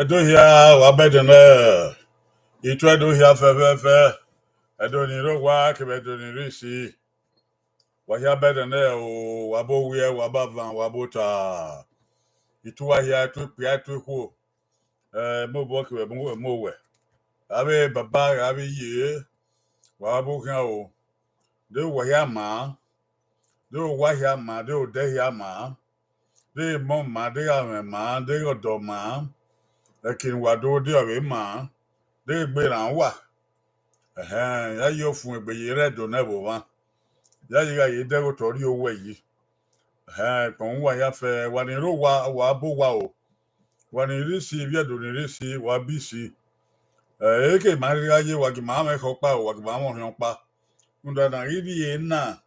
Edo here, wabedene. Itu edo here fefe. Edo ni ro wa ke edo ni risi. Wa here bedene o wabo wie wabavan wabota. Itu wa here tu pia tu ko. Mo bo ke mo we. Abe baba abe ye. Wabo kan o. De wa here ma. De wa here ma, de o de here ma. De mo ma, de ya ma, de odo ma. Ekin wado de abe ma. De gbe ran wa. Ya yo fun egbe ye redo na bo wa. Ya yiga ye de go tori owo yi. Kon wa ya fe wa ni ro wa bo wa o. Wa ni risi bi edo ni risi wa bisi. Eke ma ri aye wa ki ma me ko pa o wa ki ma mo yan pa. Nda na ri bi ye na.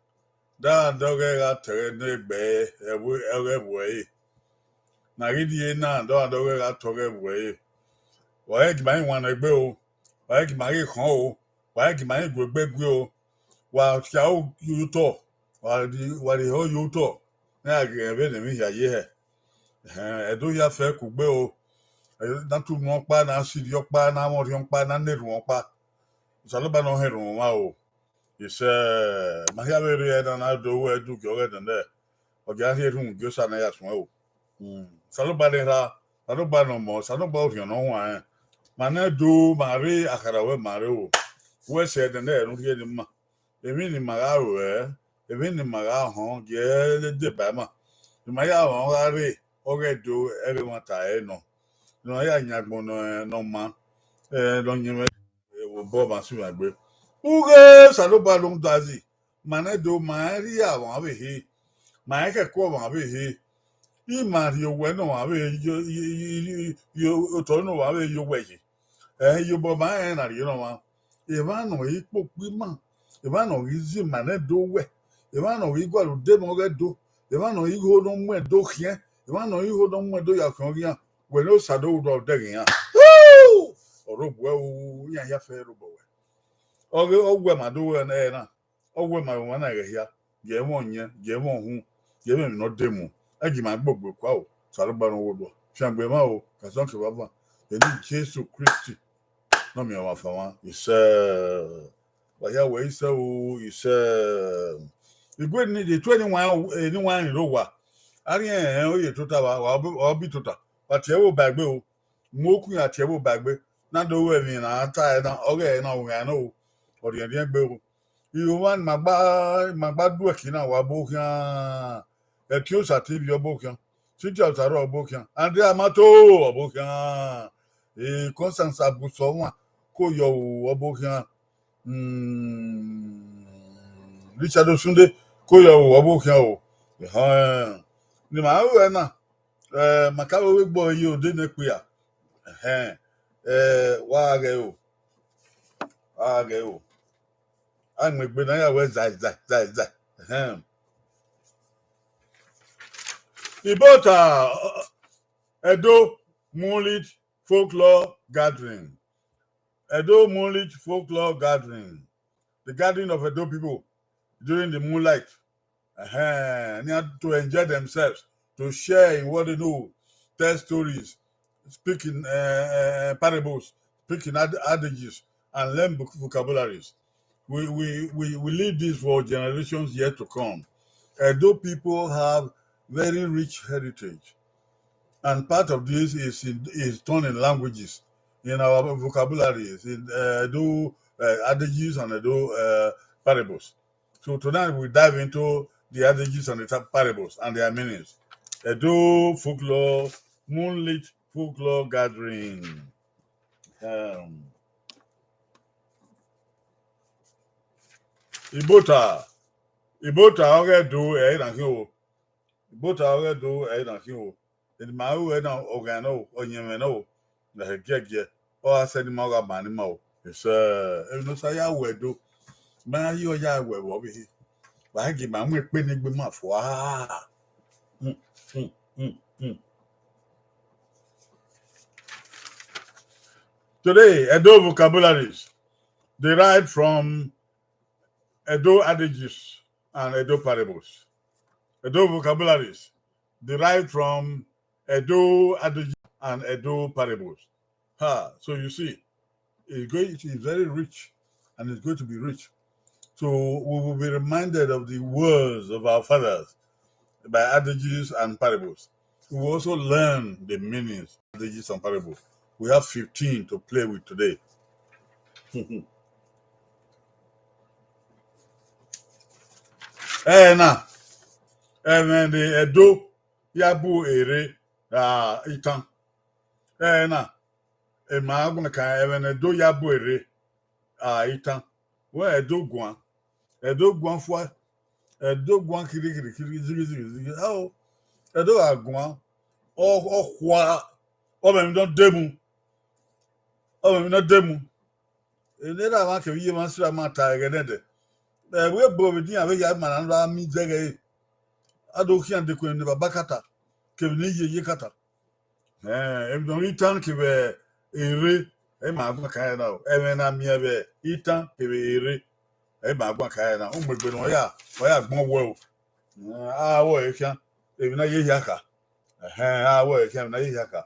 Da doge ga tere ne gbe ewo e. Na ri bi ye na da doge ga tore ewo e. Wa e ki ma yin wa na gbe o. Wa e ki ma ri kan o. Wa e ki ma yin gbe o. Wa tia o yuto wa di ho yuto na agbe ne mi ya ye he edo ya fe ku gbe o na tu mo pa na si di opa na mo ri pa na neru won pa so lo ba no heru wa o ise ma ya be re na do we du ki o re den de o ga heru ngi sa na ya sun o so lo ba de ra lo ba no mo so lo ba o ri no wa ma na do ma re akara we ma re o we se den de ru ye ni ma èmi ni màrà rẹ̀ èmi ni màrà hàn gẹ́ lédè bàmà ìmọ̀yà hàn rárẹ̀ ọ̀rẹ́ do ẹ̀rẹ̀ wọn tà ẹ̀ nọ ìmọ̀yà ìyàgbọ̀n nọ ma lọ́nyìn rẹ̀ wò bọ́ màá sì wà gbé wúrẹ́ sàlóbà ló ń dazì màá do màá rí àwọn àbẹ̀hẹ màá kẹ́kọ̀ọ́ àwọn àbẹ̀hẹ ìmà rí owó ẹ̀ náà àbẹ̀ òtọ́ náà àbẹ̀ yóò wẹ̀yì yóò bọ̀ máa ẹ̀ nà rí náà wọn ìbánu yìí pò pí mà. Ivano izi manedo we. Ivano igwa de mo do. Ivano igo no mwe do hien. Ivano igo no mwe do ya kongia. We no sado do de yan. Woo! Orogwe o yan ya fe robo we. Ogwe ma do we na na. Ogwe ma won na ya. Ge won yen, ge won hu. Ge me no demo. Agi ma gbogbo kwa o. Saro ba no wodo. Fiangbe ma o. Kason ke baba. Eni Jesu Christi. No mi wa fa wa. Waya we so is the good need the 21 anyone ro wa ari o ye tota wa bi tota but ye wo bagbe o mo ku ya tie wo bagbe na do we mi na ata na oge na wo ya no o de de gbe o you wan magba du eki na wa bo kan e ti o sa ti bi obo kan ti ti o sa ro obo kan and amato obo kan Constance abuso wa ko yo obo kan Richard Osunde ko yo wo kan o ni ma wo na makawo we gbo yi o de ne pe a wa ge o an me gbe na ya we zai Ibota Edo Moonlit Folklore Gathering. Edo Moonlit Folklore Gathering. The gathering of Edo people during the moonlight. To enjoy themselves, to share in what they know, tell stories, speak in parables, speak in adages, and learn vocabularies. We leave this for generations yet to come. Edo people have very rich heritage, and part of this is done in languages, in our vocabularies, in Edo adages and Edo parables. So tonight we dive into the adages and the parables and their meanings. Edo Folklore, Moonlit Folklore Gathering. Ibota Oghe do na o. Ibota Oghe do na o. The Mau na Ogano Onyeme no na hegege. O said ma ga ba ni ma o. It's no say ya wedo. Ma yi o ya we wo bi. Wa gi ma mu pe ni gbe ma fo Today, Edo vocabularies derived from Edo adages and Edo parables. Edo vocabularies derived from Edo adages and Edo parables. So you see, it's very rich, and it's going to be rich. So we will be reminded of the words of our fathers by adages and parables. We will also learn the meanings of adages and parables. We have 15 to play with today. Now, and then the Edo Yabu Ere Itan. Now, and my going to even Edo Yabu Ere Itan. Where Edo Guan for Edo Guan Kiri. Oh, Edo Aguan. Kwa ọmọ mi náà dẹ́mu ẹ̀nẹ́dà máa kẹ̀wé yé máa ń síra máa ta ẹ̀gẹ́ nẹ́dẹ̀ ẹ̀wé bọ̀ mi dín àwẹ̀ yà máa ń lọ àmì jẹ́gẹ̀ yìí adókè àdékùn ẹ̀ní bàbá kàtà kẹ̀wé ní yíyé kàtà ẹ̀mí ìtàn kẹ̀wé èrè ẹ̀ máa gbọ́n káyà náà ẹ̀mí náà mi ẹ̀bẹ̀ ìtàn kẹ̀wé èrè ẹ̀ máa gbọ́n káyà náà ọmọ ìgbẹ́ wọ́n yà gbọ́n wẹ̀ o àwọ̀ ẹ̀ kíá ẹ̀mí náà yé yà kà àwọ̀ ẹ̀ kíá ẹ̀mí náà yé yà kà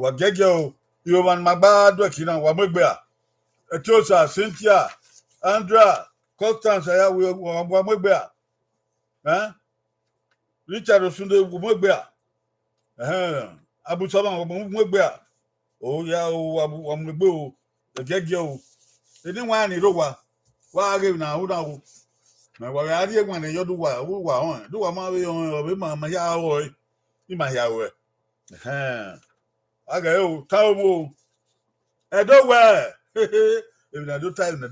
wà gẹ́gẹ́ o Yoruba Magbado Kina Wamegba, Etiosa, Cynthia, Andra, Constance, Wamegba, Richard Sunday Wamegba, Abu Saban Wamegba, oh, yeah, Wamegbo, the Gegio, they didn't want it over. Why I gave now, my idea when they do what, who are on, do a marry on my Yahweh, in my Yahweh. I go, Taubo, Edo where? If I do time,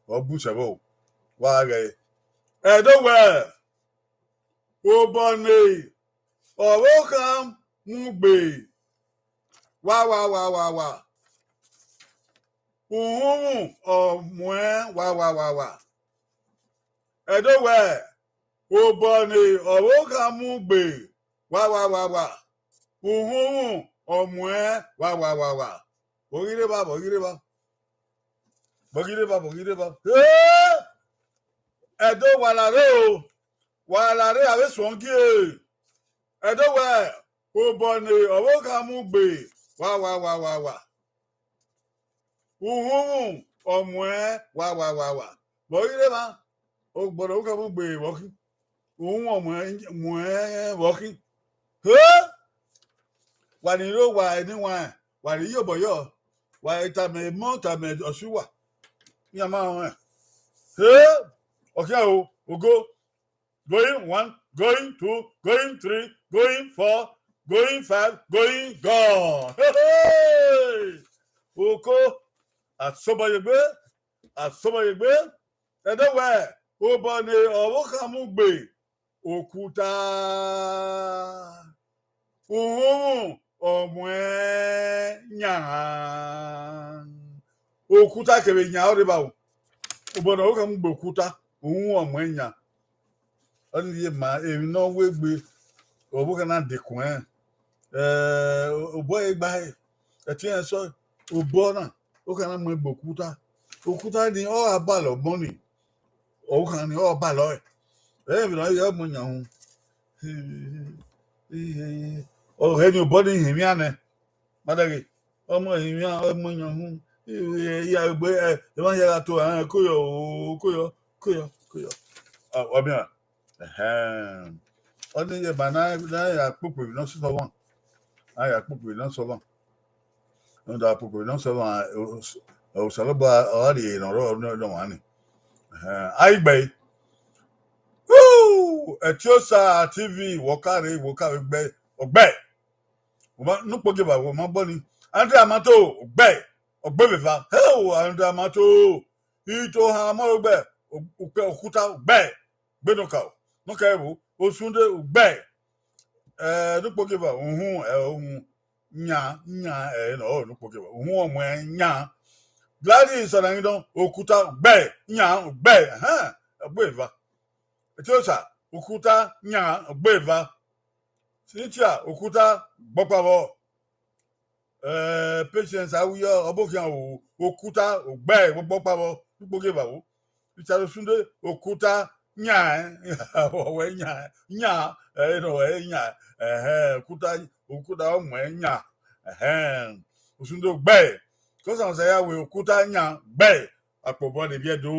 or Bushabo. Why, Edo where? Oh, Bonnie, or welcome, Mube. Wa. Oh, Mwen, wa. Edo where? Oh, Bonnie, or welcome, Mube. Wa. Omwe wa bogire ba Edo walare ave songi Edo we obone owo kan mu gbe wa omwe wa bogire ba ogboro kan mu gbe woki omwe woki Waniro wa anyone, while you boyo, why it may mount a med or sure. Yama, okay, we'll go. Going 1, going 2, going 3, going 4, going 5, going gone. Hey! Oko, at somebody, and where, Obane or Wokamugbe, Okuta. Omwe nya okuta kebe nya oriba o obodo o kan gbo okuta omwe nya oni ye ma e no wegbe obo kan dekun obo egba e ti en so obo na o kan mo gbo okuta ni o abalo money o kan ni o balo e bi no ye mo nya hu oh, any body him yana. Madagi, him ya money. Ya be the one ya to kuyo. Obia. Only the banana ya pupu no so one. I pupu no so one. No da pupu no so one. O salaba ori no one. I bay. Woo! Etiosa TV Vocabularies be Oghe. No pogiba wo ma boni Andre Amato ogbe beva Andre Amato ito ha ma ogbe okuta ogbe gbedoka no ka ewu osunde ogbe no pogiba ohun nya no pogiba ohun omo nya Gladys Sarangidon okuta ogbe nya ogbe ogbe beva Etiosa okuta nya ogbe beva Cynthia okuta gbopabo patience awuyo obokian o okuta ogbe gbopabo gboge bawo Richard Sunday okuta nya owe nya okuta ukuta omwenya usundo gbe ko san say ya we ukuta nya gbe apobo de biedo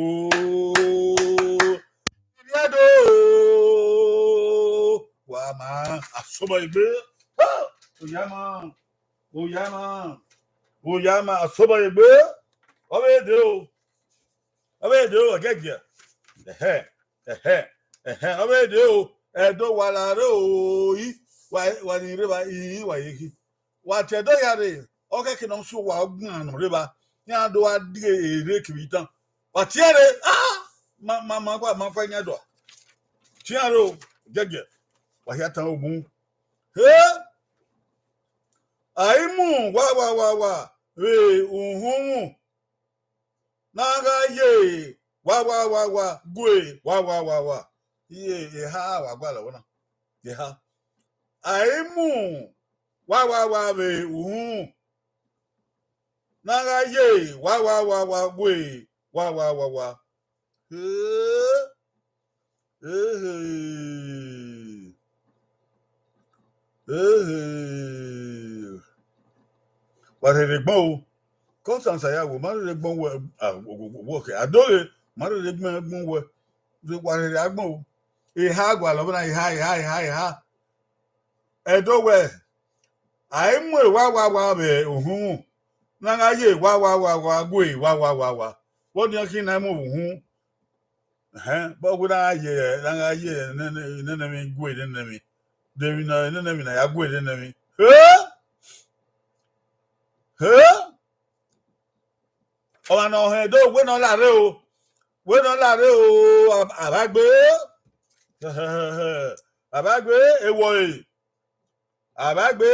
wa ma asobo igbe oyama asobo igbe obede o gege obede o edo walare o yi wa ni reba yi wa yiki wa tedo yare oke kinom so wa ogun anu reba ni ado adi ere kibitan wa tiare ma fa nya do tiare gege wa ya tan ogun aimu wa we uhun naga ye wa gwe wa ye ha wa gba lo na ye ha aimu wa we uhun naga ye wa gwe wa wa re gbon o Constance ayawo mari re gbon wo ke adore mari re gbon wo wa re agbon o iha agwa lo na iha edo we aimu wa be ohun na ga ye wa gwe wa what do you na mu ohun but we na ye na ga ye ne mi gwe ne mi de mi na ya gwe ne mi ọmọ náà ọ̀hún ẹ̀dọ́ òwe náà láre o àbágbé ewọ̀ àbágbé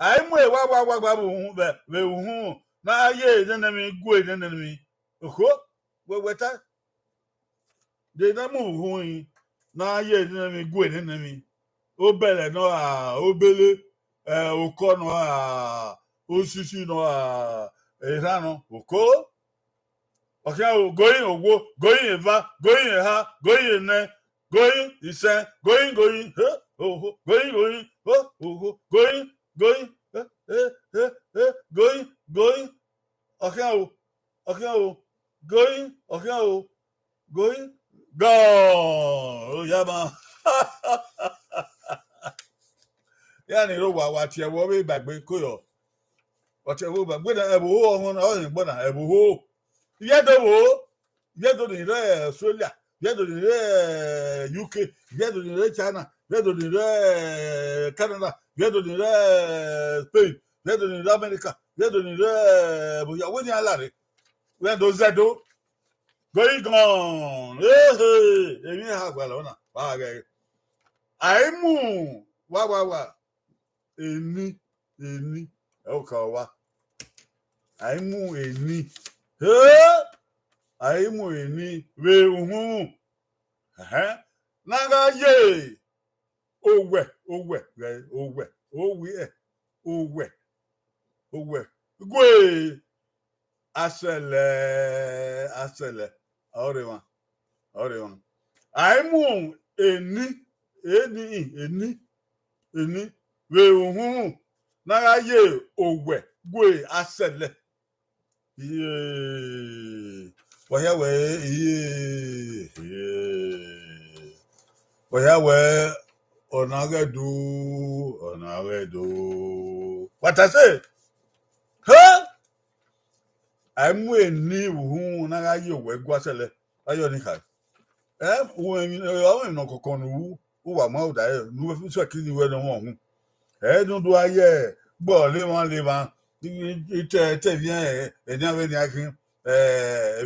àìmú ìwà wà bẹ̀ òhun náà yé ìdẹ́nẹ́mi gú ìdẹ́nẹ́mi òkó wẹ́wẹ́tá dẹ́nẹ́mú òhun yìí náà yé ìdẹ́nẹ́mi gú ìdẹ́nẹ́mi ó bẹ̀rẹ̀ náà ó bẹ̀lẹ̀ òkọ́ náà osisi náà ìrànà òkó ọ̀kẹ́ going owó going ìfà going ìhà going ìnẹ going ìsẹ́ going going ọ̀kẹ́ going gone ó yá máa yá ni ló wà tiẹ̀ wọ́n bí ìgbàgbé kó yọ. Whatever, but when I go on I go. Yedo ni Australia, yedo ni UK, yedo ni China, yedo ni Canada, yedo ni Spain, yedo ni America, yedo ni when you are when those zedo going on. Emi ha gba lona. Wa ga. Aimu wa. Eni Okawa. Aimu eni. Aimu eni we uhun. Naga ye. Owe. Gwe. Asele. Orewan. Aimu eni we uhun. Naga ye owe gwe asele ye waya we onagedu what I say aimu eni uhun naga ye owe gwe asele ayo ni ka won no kokon nu wa ma o da e nu fi so kini we no won edun do aye gbo le wan ite bien eni ave ni akin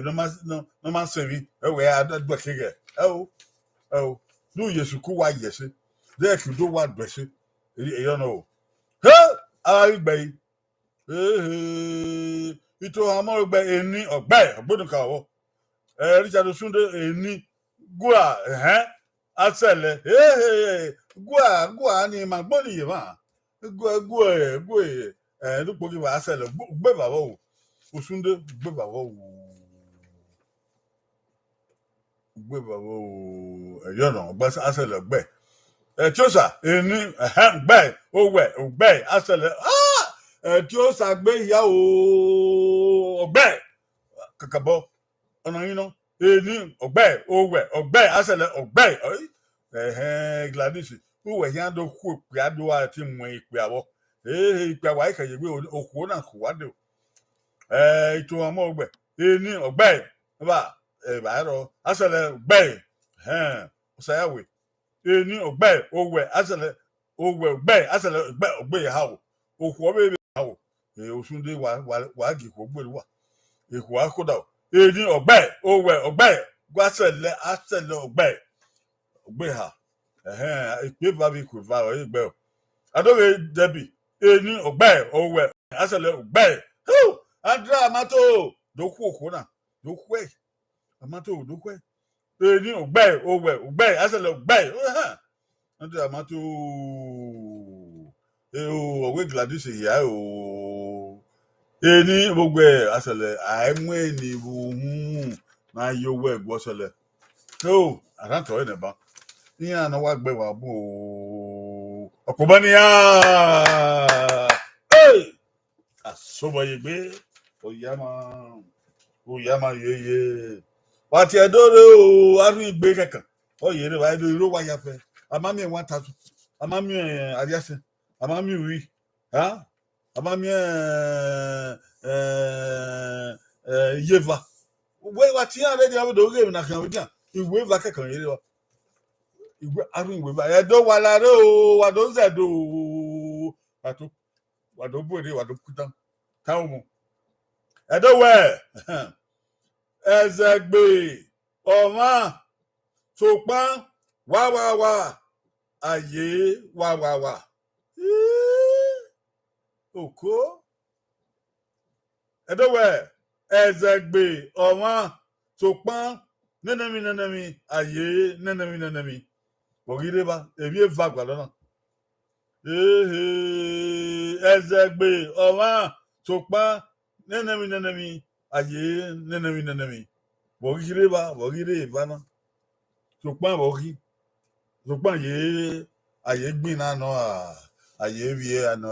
no ma se vi we adagba kege do yesu ku wa yese de ki do wa gbese eyo no ara gbe ito amo gbe eni ogbe ogbodun ka wo Richard Sunde eni gua asele gua ni magboni yema gwe dupo ki ba asele gbe baba o Osunde gbe baba o eyo no gba asele gbe Etiosa eni gbe ogbe asele Etiosa gbe ya o ogbe kakabo ona yin no eni ogbe asele ogbe Gladys uwe ya do ku pe ado ati mo ipe awo ipe wa ikaye gbe okuo na ko wade itu amo ogbe eni ogbe ba ba ro asele ogbe osayawe eni ogbe asele ogbe ha o okuo be ha o osunde wa gi ko gbe wa eku akoda eni ogbe asele ogbe ha ipe ba bi ku va o igbe adowe debi eni ogbe asele ogbe andra amato doku okuna doku amato doku eni ogbe asele ogbe andra amato owe Gladys ya o eni ogbe asele Emwen ni bu na yo we gbo sele aranto ene ba ni ana wa gbe wa bu okobania asobo yegbe oyama yeye wati edore o aru igbe kekan oyere wa edo iro wa ya fe amami 1000 amami ariase amami wi amami yeva we wati already abodo game na kan oja iwe va kekan yere wa iwe aru iwe va edo wala re o wa do zedo atu wa do bode wa do kutan tawo edo we ezegbe oma sopan wa aye wa oko edo we ezegbe oma sopan nenemi aye nenemi ogire ba ebi va gba lona ezegbe oma sopan nenemi aye nenemi ogire ivana sopan bogi sopan ye aye gbin na no aye vie ano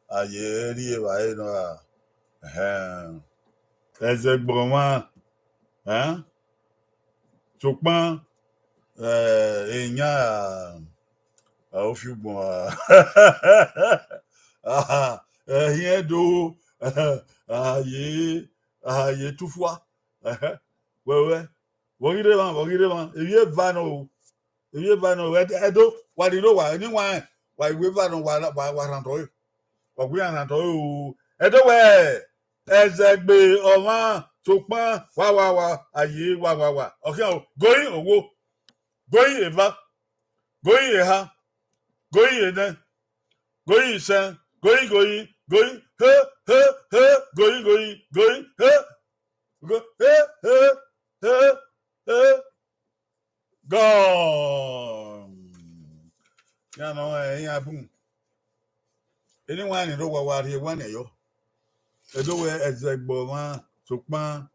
aye rie ba no ezegbe oma sopan enya ofigbon here do aye tufua wewe wogire ma ewie vano edo wadiro wa ni wa iwe vano wa ranto wa gbe ranto edo we ezegbe oma sopan wa aye wa okay o going owo going eva going eha going eden going sen going going going gone ya no ya bun anyone ni ro wa ri wa ne yo edo we ezegbo ma sopan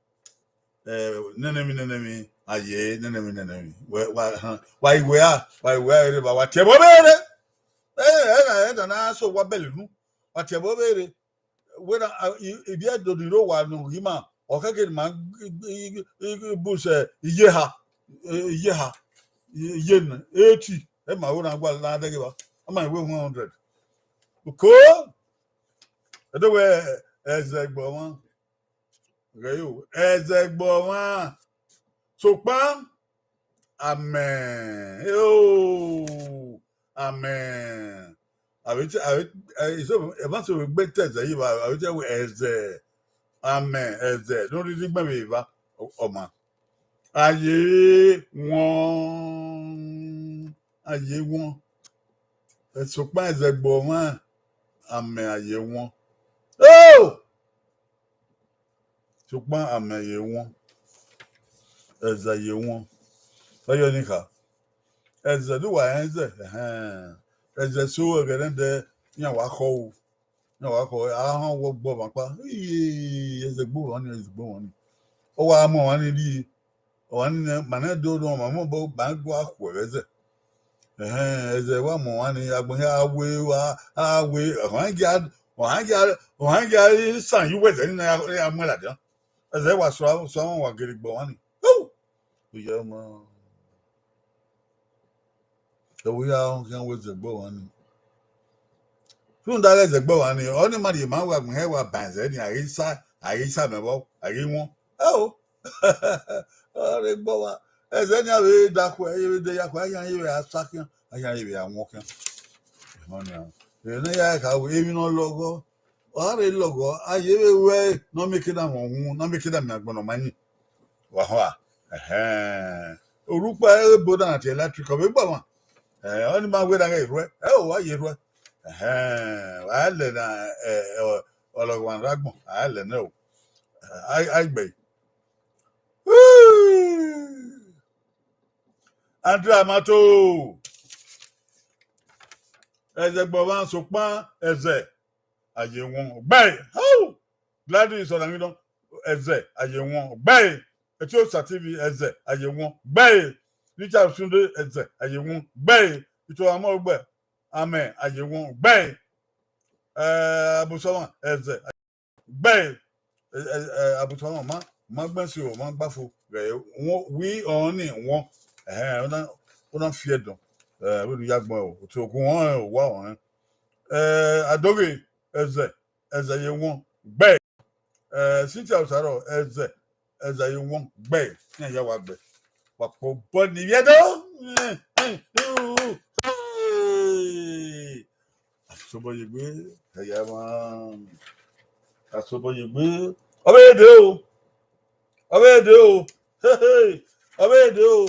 nenemi aye nenemi wa iwe ere ba wa tiebo bere na so wa belinu wa tiebo bere we na ibi adodiro wa no hima okake ma bu se iye ha yen 80 e ma wo na gba na de ba ama iwe 100 ko edo we ezegbo ma ezegbo ma sopan amen amen awiti so e ma so gbe teze yi ba awiti we eze amen eze no ri gbe me ba oma aye won sopan ezegbo ma amen aye won sopan amen aye won ezaye won oyo nika eze do wa eze so gerende yan wa ko ahon wo gbo ma pa eze gbo won ni o wa mo wan ni ri o wan ni ma na do do ma mo bo ba gbo akwo eze Eze wa mo wani agbon ya awe ohan san you weze ni na amela dan eze wa so wa gere gbo wani oh oye mo so we are kan weze gbo wani fun da eze gbo wani oni ma di ma wa gun he wa banze ni arisa mebo ari won oh ore gbo wa eze ni awe da ko e de ya ko ayan ye asakin ayan ye awon kan money ene ya ka we mi no logo are logo aye we no make that won no make that me agbono mani wa ho orupa Ibota na electric be gba won oni ma we da ga iru o wa ye ru wa le na ologun ragbon a le na o ai gbe Andrea Mato eze gbo wa so pan eze aye won gbe oh Gladys so na mi don eze aye won gbe eti o TV eze aye won gbe Richard Sunday eze aye won gbe ito amo gbe amen aye won gbe abusowan eze gbe abusowan ma gbensi o ma gbafo we on ni won ona fear don we yagbon o ti ogun won wa won Adoghe eze ye won gbe Cynthia Osaro eze ye won gbe ni ya wa gbe wapo bo ni yedo asobo yegbe ya ma asobo yegbe obede o obede o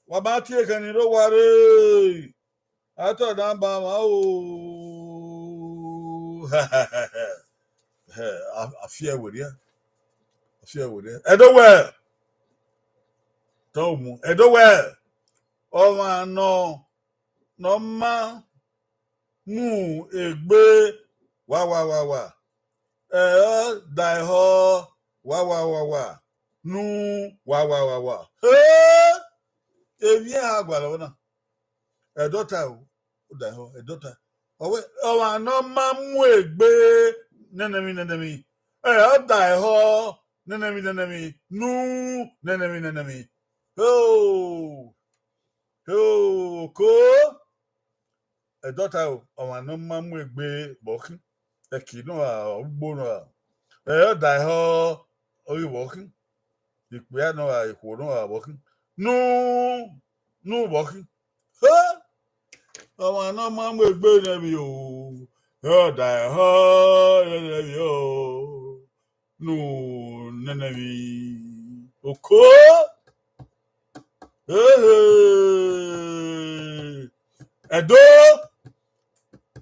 wa ba ti e kan ni ro ware ato dan ba ma o I fear with you. Edowell. Tomu. Edowell. Oh man, no ma mu egbe wa. Die ho wa. Nu wa. Evi agwala na. Edota o. Die ho edota. Oh no ma mu egbe nenemi die ho nenemi nu nenemi oh ko e daughter o no ma mu egbe bokin e ki no ogbo no die ho ori bokin ipe no iko no bokin nu bokin oh no ma mu egbe nemi o die ho nenemi o nu nenemi oko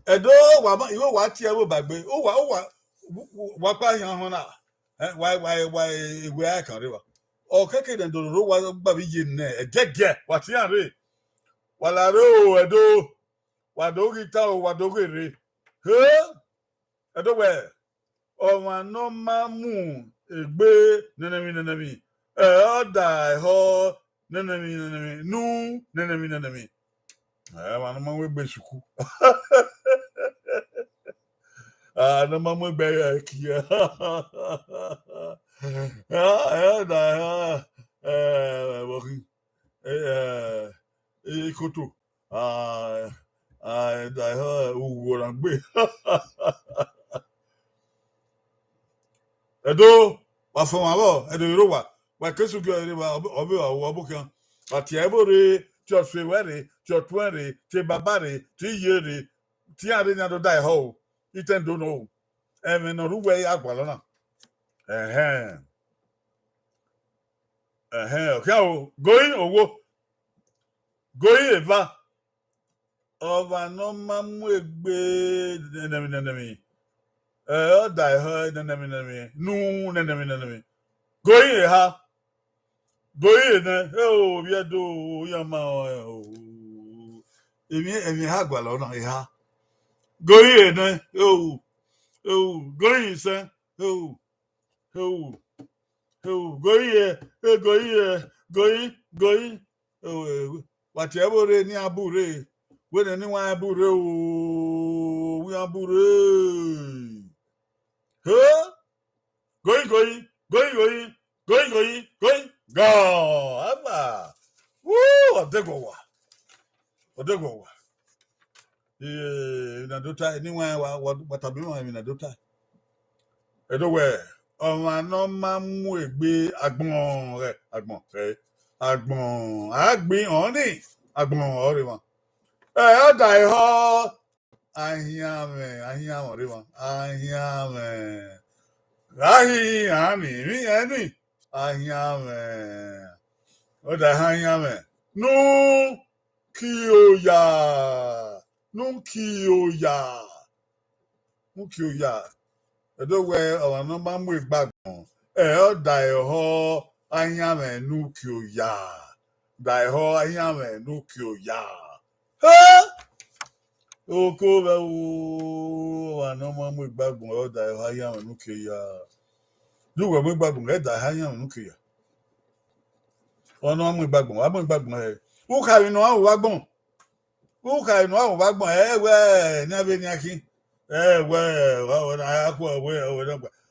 edo wa iwo wa ti e wo bagbe o wa pa yan ho na wa ewe akan re wa o keke den do ro wa gba bi ye ne egege wa ti an re wa la ro edo wa do gita o wa do gere edo we o ma no ma mu egbe nenemi die ho nenemi nu nenemi wa no ma we gbe suku no ma mu gbe ki die working ikoto die ho uwo ran gbe edo wa fun abo edo iro wa kesu go ere wa obi wa obukan ati ebore ti o fe were ti o twere ti babare ti yere ti are na do die ho Itan do no Emwen no ruwe agwalo na okay o going eva over no mamu egbe nenemi die ho nenemi nu nenemi going ha going na o bi do ya ma o emi ha gwala na ha going na o going se o going whatever ni abure. When anyone abure, we abure. Huh? Going. Go. Aba. Woo! Odegowa. Minadota, anyone, what I've been on Minadota. Anyway, on no man will be Agbon, Agbon, only Agbon, Oriman. I die hard. I hear me, Oriman. I hear me. I hear me. What I hear me. No. Kioya. Edowe our number move back on. Die ho anyame nukioya. Die ho anyame nukioya. Ha! Oko ba o our number move back on. Die ho anyame nukioya. Do we move back on? Die anyame nukioya. Ono move back on. Amo back on. Who can know how wagbon? Who can know how wagbon? Never ni akin. Well,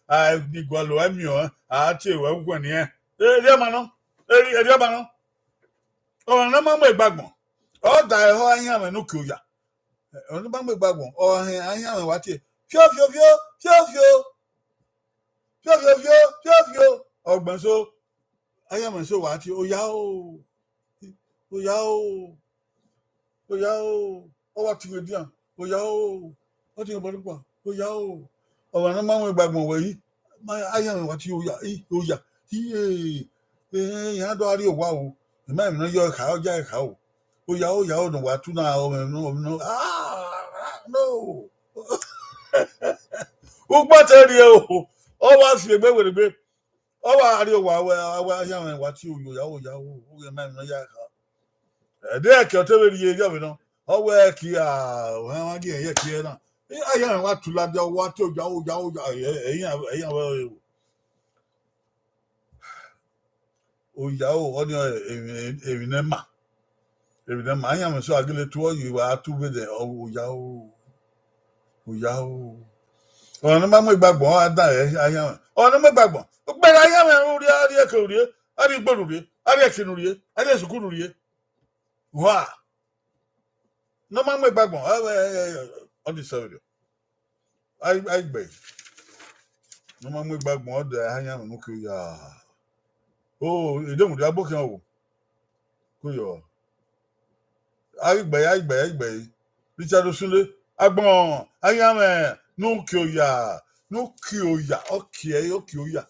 I be gwalo amio. I tell you, I'm going here. Mano. Oh, no man with bagbon. Oh, die ho I am a nukuya. On the man with bagbon. Oh, I am what you. Fio. Oh, Banso. I am so what you. Oh, yao. Oh, what you do? Oh, yao. What you about? Oh, yao. Oh, no man with bagbon way. I am what you ya. Oh, ya. He had already wow. The man know your cow, jack how. Oh, yao, no, what to now? No. No. Oh, what are you? Oh, what's your baby with a bit? Oh, are you? Well, I am what you, yao, oh, man, no, yak. There, Cotter, you know. Oh, where Kia, well, again, yeah, I am what to love your water, yao, oh, yao, on your evinema. Evidently, I am so ugly to you are too with the oh, yao. Oh, no, mamma backbone, I die, I am. Oh, no, my backbone. But I am a Rudia, Korea, I did Borudia, I reckon, I just good. Wow. No, mamma backbone, on the survey. I beg. No, mamma backbone, I am Mukuya. Oh, you don't have booking over. Kuyo. I beg. Richard Osule, Agbon, I am no kyoya. Okay, okyoya.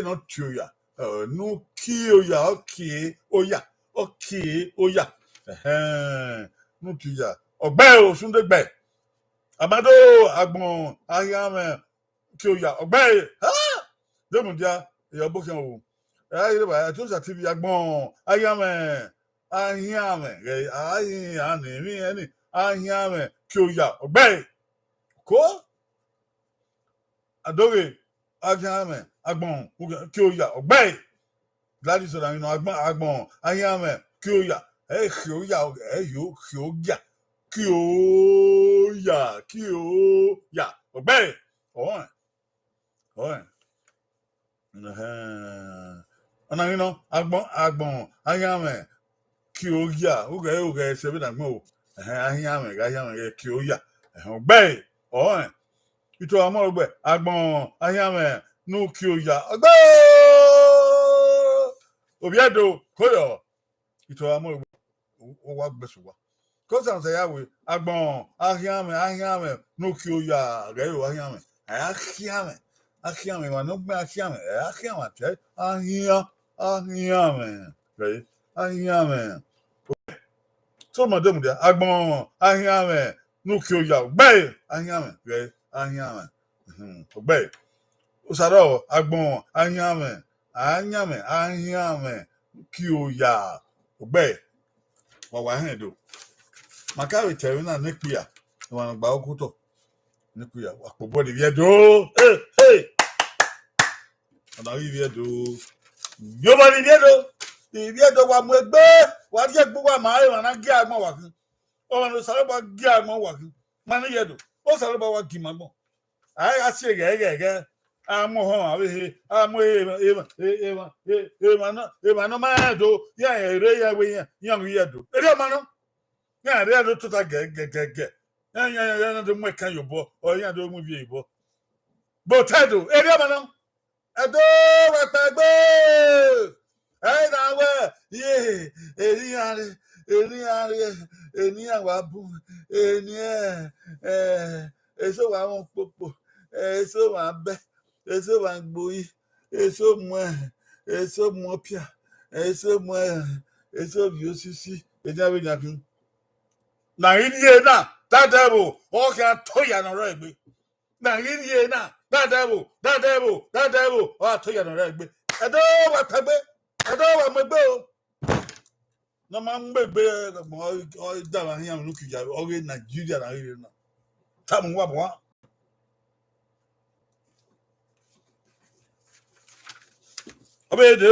Not kyoya. No kyoya, okay, oya. No kyoya. Ogbe, Sunday beg. Amado, Agbon, I am kyoya. Ogbe, Demudia, your booking over. I told that TV Agbon, I am. I am Kyoya. Obey. Ko? Adore. I am Kyoya. Obey. Gladys, you know, Agbon. I am Kyoya. Hey, Kyoya. Hey, you, Kyoya. Obey. Oh. And you know, Agbon. I am. Kyoya, okay, 7 and more. I am Kyoya. Obey. Oh, you told more obey. Agbon, I am no Kyoya. Obiado, Koyo. You told more what best one. Cause I'm saying, Agbon, I am no Kyoya. I am, no Machiam, I am. So, madam, Agbon, I am no Kyoya. Obey. I am. Obey. Usaro, Agbon, I am Kyoya. Obey. What I do? My character in a nuclear. One about Kuto. Nuclear. What body you do? Hey. And I do. Nobody do. If you don't want to be, What get Bua my and I get my walking. Oh, no Salaba get my walking. Money yedo. Oh, Salaba what Gimamo. I say again. I'm home. I'm no man do. Yeah, young yedo. Mano. Yeah, they are to get. Yeah, the more can you bo or you don't move you bo. Botado, Mano. Ado wepegbe. Hey na we ye eni awabu eso wa won popo eso wa be eso wa gboyi eso mo pia eso bi osisi ejawe jakun na iye na that devil o kan to ya no regbe na iye na that devil o to ya no regbe ado wepegbe ado wa megbe o no man gbegbe mo da wa yan look ya Oghe Nigeria na ire na tam wa bo obede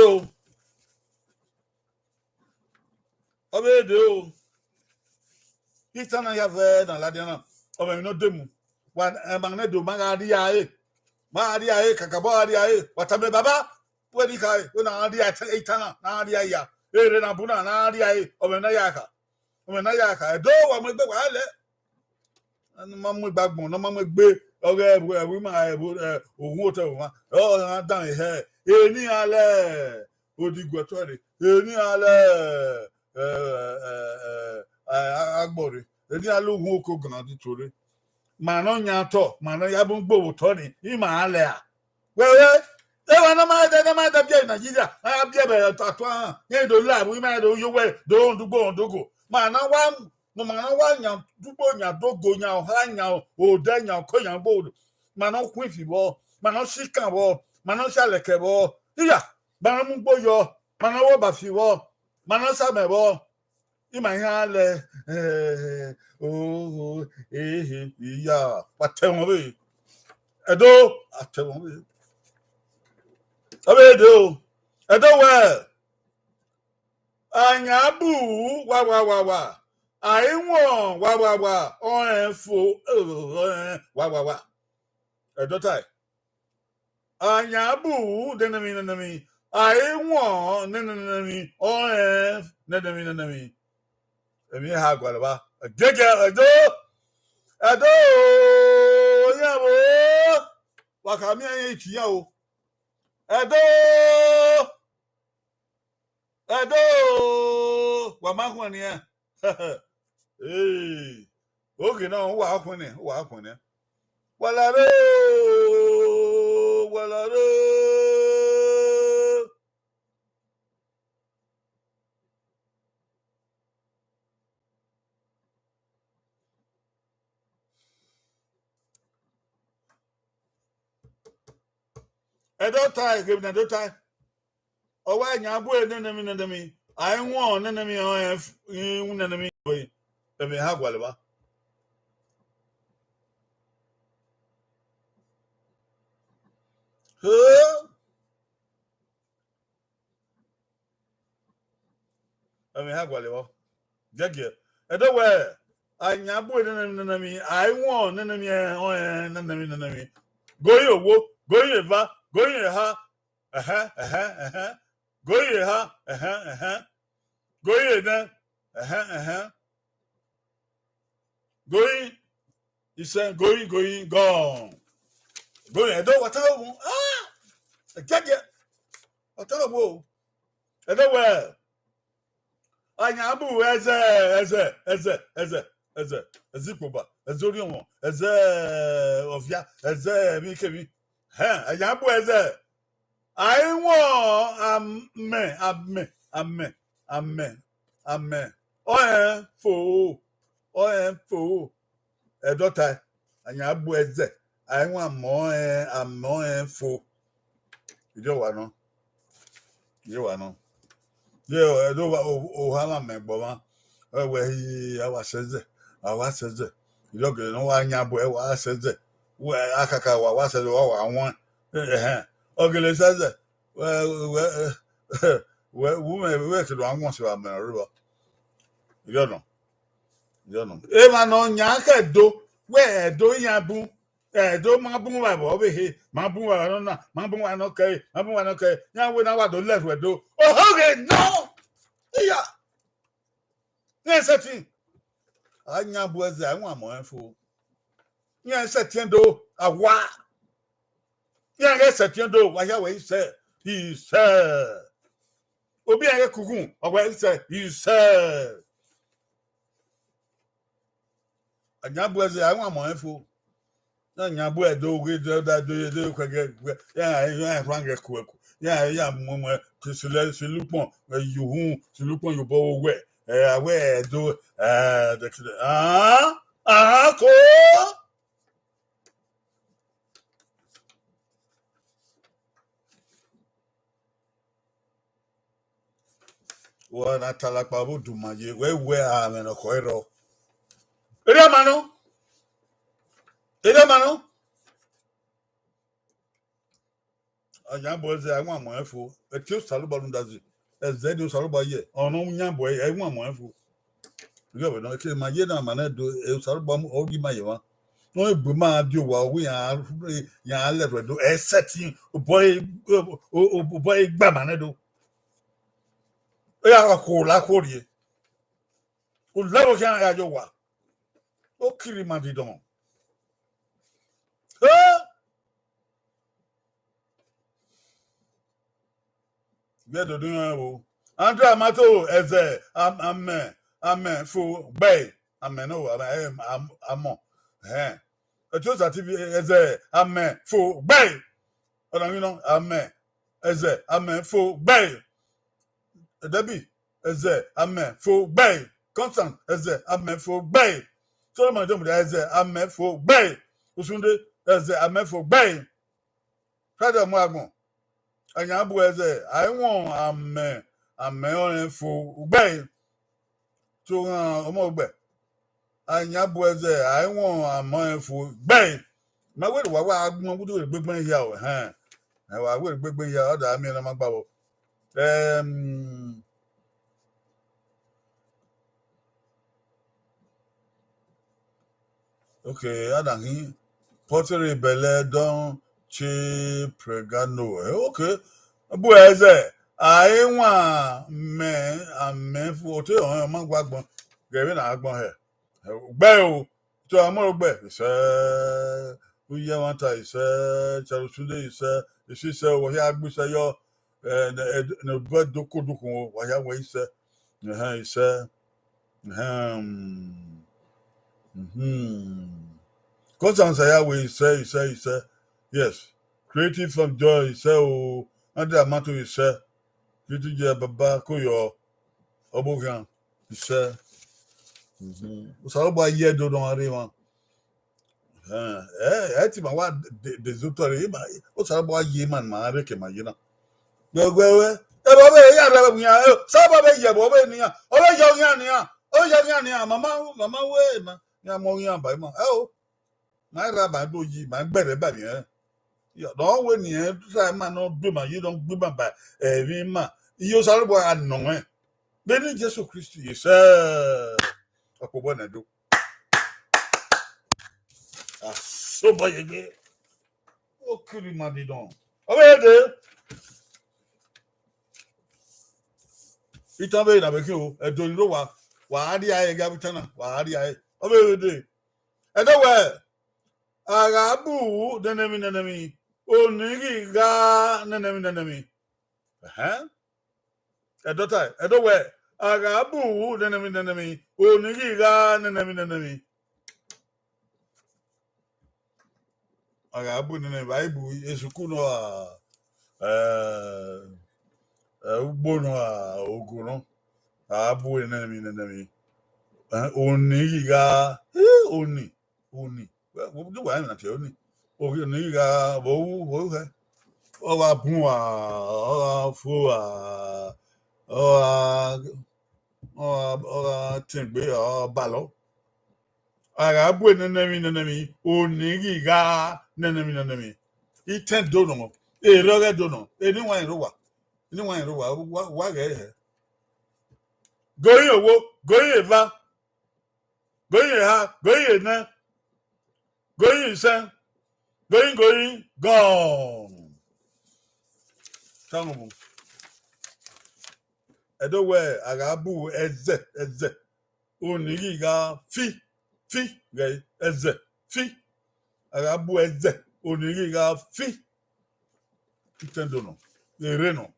o Itan ya ve na la dia na o me no demu wa magne do magadi ya kakabo adi ya watabe baba we di kai we na adi ya Itan na adi ya ere na buna na adi ya o me na ya ka do wa mo gbe wa le anu ma mo gbagbon no ma mo gbe Oghe we ma ohun o te wa o na dan he eni ale odigbo to re eni ale agbore eni ale ohun oko gan di tore ma no nya to ma no ya bu gbo to ni I ma ale a wewe e wa na ma da bia Nigeria na bia be to an ye do la we ma do yo we do ndugbo ndugo ma na wa nya dugbo nya dogo nya ha nya o da nya ko nya bo ma no kun fi bo ma no sikan bo ma no saleke bo iya ba na mu gbo yo ma no wo ba fi bo ma no sa me bo I ma ya le iya patewon be edo atewon be abedo edo we anyabu wa aiwon wa o enfo wa edo tai anyabu denami aiwon nenami o enf nenami emi ha gwalaba gege edo yabo wakami ayen ikiya o edo wa mahwani e oge na wa akwani walare edo tai give na do tai owa nya bu nenami I won nenami o nenami boy emi ha gwaleba emi ha gwaleba gege edo we anya bu nenami I won nenami o nenami goyi owo goyi eva goyi ha goyi ha goyi na goyi isen goyi gone goyi edo wata wo gege wata wo edo we anya bu eze ezikoba ezorion eze ofia eze mikemi anya bu eze I want amen. Fo. Edota. Anya bu eze. I want more fo. You know. Yeah, I do hala me bowa. We I was you don't know why nya bu wa says we akaka wa says wa want. Ogele says we woman we to do won so am river You know. Ema no nyaka do we do yabu do mabu wa bo be he mabu wa no na mabu wa no kai nya we na wa do left we do okay no yeah yes setting anya bu eze anwa mo enfo nya setting do awa nya setting do wa ya we say he said obi an kugun owa say he said anya bu eze anwa mo enfo na nyabu edo we do kwege ya frange kueku ya mumu silupon silupon yo bo we we edo ko wa na talapa bo dumaye we amen ko ero ere mano anyambo ze anwa mo efo eti saluba ndazi ezedi saluba ye ono nyambo e anwa mo efo yo no ke ma ye na mana do saluba mo odi ma ye wa no ebu ma di wa we ya le do e setting boy gba mana do e ya ko la ko rie o lawo kan ya jo wa o kiri ma di don Bedo do wo Andra mato eze amen fu bay amen no amo eto sa tv eze amen fu bay ona you know amen eze amen fu bay debi eze amen fu bay constant eze amen fu bay so ma dem eze amen fu bay usunde eze amen fu bay kada mo agbon anya bu eze I won amen on fo ugbe to omo ugbe anya bu eze I won amen fo ugbe ma we wa agbon gudu gbegban ya o wa we gbegban ya oda mi na magba wo okay adangi pottery belle don che pregano okay bu eze I want amen for to on ma gbagbon gere na agbon he gbe o to amoro gbe se uye wan ta ise charusunde ise ise wo ya gbe se yo no gbe dokun wo ya we ise ise constant say ya we ise yes creative from joy ise o and amato ise Little Baba Koyo Obogan, he said, was all by year do don't arrive. I think my what the Zutori, what's all about ye man, my reckon, my you know. Go, Mama, way, Yamoyan by my my rabbi do ye, my better baby, don't win here, man, no bimmer, you don't bimmer by every man. You saw boy I know it. Then Jesus Christ, you say, I do. So by again. Oh, could you man don't? Oh, there. Itan be na be ki o e do ni lo wa adi aye ga bitana wa adi aye o be de e do we agabu denemi onigi ga nenemi e do tai e do we agabu denemi onigi ga nenemi agabu nenemi bible esuku no ugbo no ogun no abu nenemi onigi ga oni wo do wa na te oni onigi ga wo he o wa bun wa o wa fo wa o tingbe o balo agabu nenemi onigi ga nenemi Itan do no e roge do no e ni wan ro wa wa ge he Going owo, going eva, going ha, going na, going sen, going, gone. Tango. Edo we agabu eze. Onigi ga fi, gay, eze, fi. Agabu eze. Onigi ga fi. Itendono. Ereno.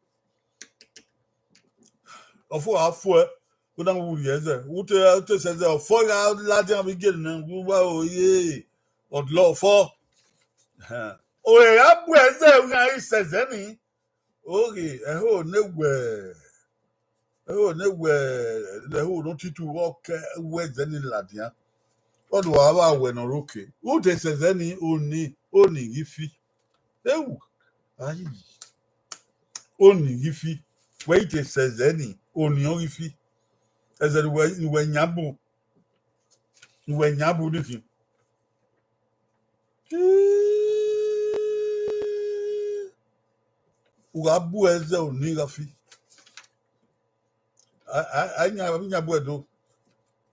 Ofo afo Udan wuri eze. Ute seze ofo ya ladi abigel na guba oye. Odlo fo. Oye abu eze una iseze ni. Oghe eho negwe. Eho no titu woke weze ni ladia. Odu wa we no roke. Ute seze ni oni gifi. Ewu. Ayi. Oni gifi. Wait seze ni oni gifi. Eze we nyabu. We nyabu niki. Ugabu eze oni gafi. Nyabu edo.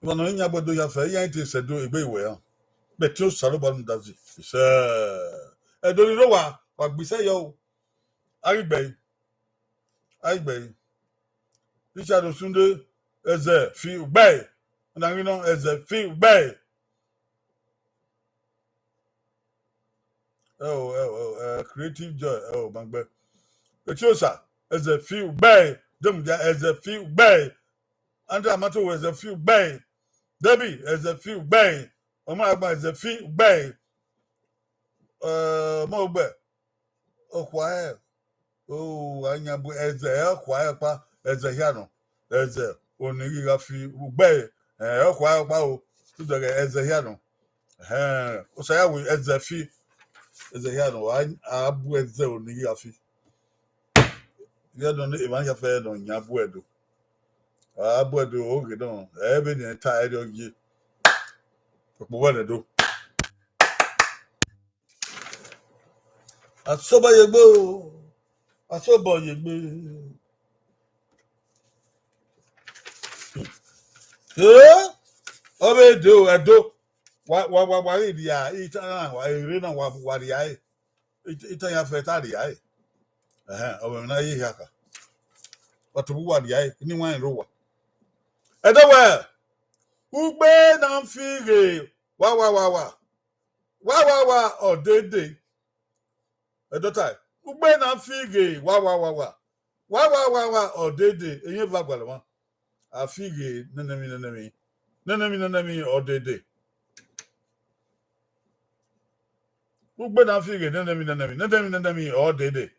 Wana nyabu edo ya fe ya ite sedo egbe iwe ya. Beti o saro ba ndazi. Se edo ni wa gbise yo. Arigbe. Richard Osunde eze fi ugbe. Ndangino eze fi ugbe. Creative joy. Bangbe. Etiosa eze fi ugbe. Demja eze fi ugbe. Andra Mato eze fi ugbe. Debbie eze fi ugbe. Oma agba eze fi ugbe. Mo ugbe. Okwae. Anyabu eze okwae pa eze hiano. Eze onigi ga fi ugbe. Okwae pa o. Tudege eze hiano. Osaya we eze fi eze hiano abu eze onigi ga fi. Yado ni imanja fe no nyabu edo. Abu edo oge don. Ebe ni enta edo gi. Okbo edo. Asoba yegbo. Asoba yegbe. Obe edo. Wa ri ya Itan wa ere na wa ri ya. Itan ya fe ta ri ya. Obe na yi haka. Watu wa ri ya ni wan ro wa. Edo we. Ugbe na fire. Wa. Odede. Edo tai. Ugbe na fire. Wa. Odede. Enye va gwale wa. Afige nenemi. Nenemi odede. Ugbe na fige nenemi odede.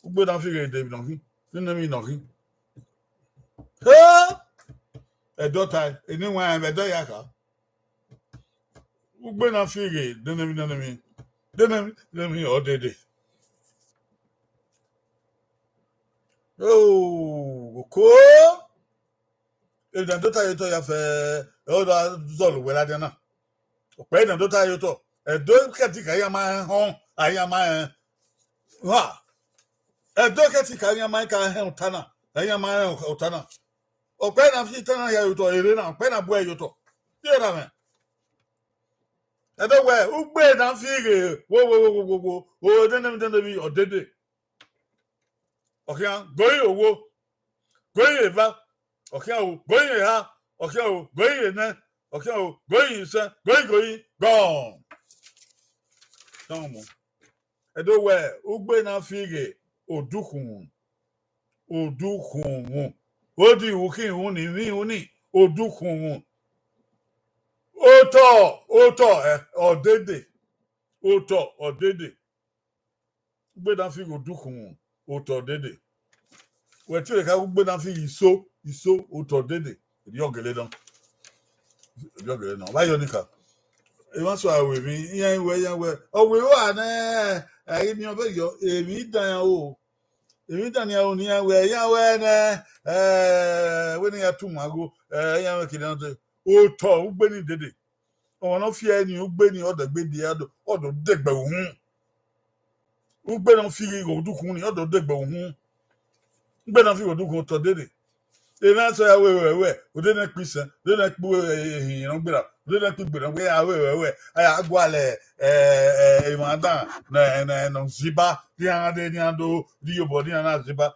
Ugbe na fige de nohi. Nenemi nohi. Edo tai. Eni wan edo yaka. Ugbe na fige nenemi odede. Ko edan dota yoto ya fe oda zolu we la dena ope edan dota yoto edo keti ka ya ma hon aya ma ha edo keti ka ya ma ka he utana aya ma utana ope na fi tana ya yoto ere na ope na bu yoto yera me edo we ugbe na fi ge wo o denemi odede okay goyi owo goyi eva okay o goyi ha okay o goyi na okay o goyi se goyi gone tomo edo we ugbe na fige odukun odi ukin hu ni odukun oto odede ugbe na fige odukun oto dede wetire ka ugbe na fi iso oto dede yogele don ba yonika e wan so awe mi yan we owe wa na ayi mi obe yo emi dan o ni yan we na we ni ya tumago yan we kire na oto ugbe ni dede o na fi eni ugbe ni odagbe di ado odo degbe ohun ugbe na fi odukun ni odo degbe ohun ugbe na fi odukun to dede e na so ya we o de na pisa de na kpu ehin no gbera de na kpu gbera we ya we aya agwale imanda na no ziba dia de dia do di obo dia na ziba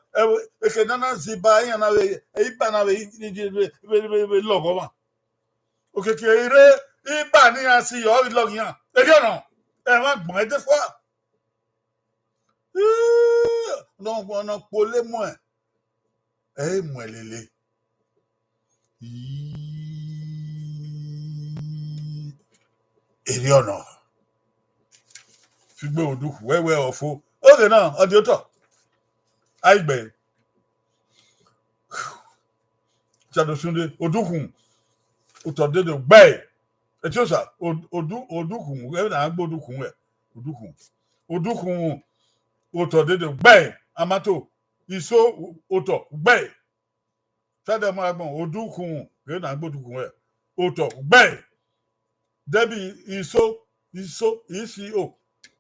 e ke na ziba ya na we ipa na we logo ma o ke ire ipa ni asi yo logo yan e ke no e ma gbon e de fo non on pole mo e mo lele èrè ọ̀nà fi gbé òdùkú wẹ́wẹ́ ọ̀fọ́ oge náà ọdí ọtọ̀ àìgbẹ̀ ṣàdùsúndé òdùkú òtọ̀dédé gbẹ́ ẹtí ó sà òdùkú ẹ̀ náà gbé òdùkú ẹ̀ òdùkú òtọ̀dédé gbẹ́ amátò ìṣó òtọ̀ gbẹ́ ṣàdẹ̀mọ́ agbọ̀n òdùkú ẹ̀ náà gbé òdùkú ẹ̀ òtọ̀ gbẹ́ debi iso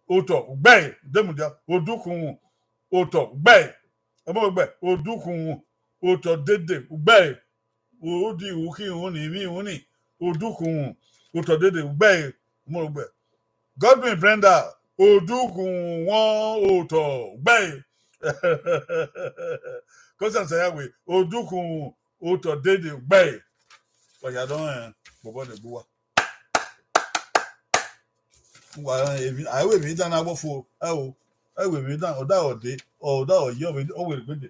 oto gbẹ demudia odukun oto gbẹ ọmọ gbẹ odukun oto dede gbẹ odi uki uni mi uni odukun oto dede gbẹ ọmọ gbẹ Godwin Brenda odukun wọn oto gbẹ kọsàn sẹyàwé odukun oto dede gbẹ ọyàdọ bọbọ lè gbó wa. Àìwé mi dáná gbọ́fo ẹ̀wò mi dáná ọ̀dà ọ̀dẹ ọ̀yọ́ ọ̀wé gbèdè.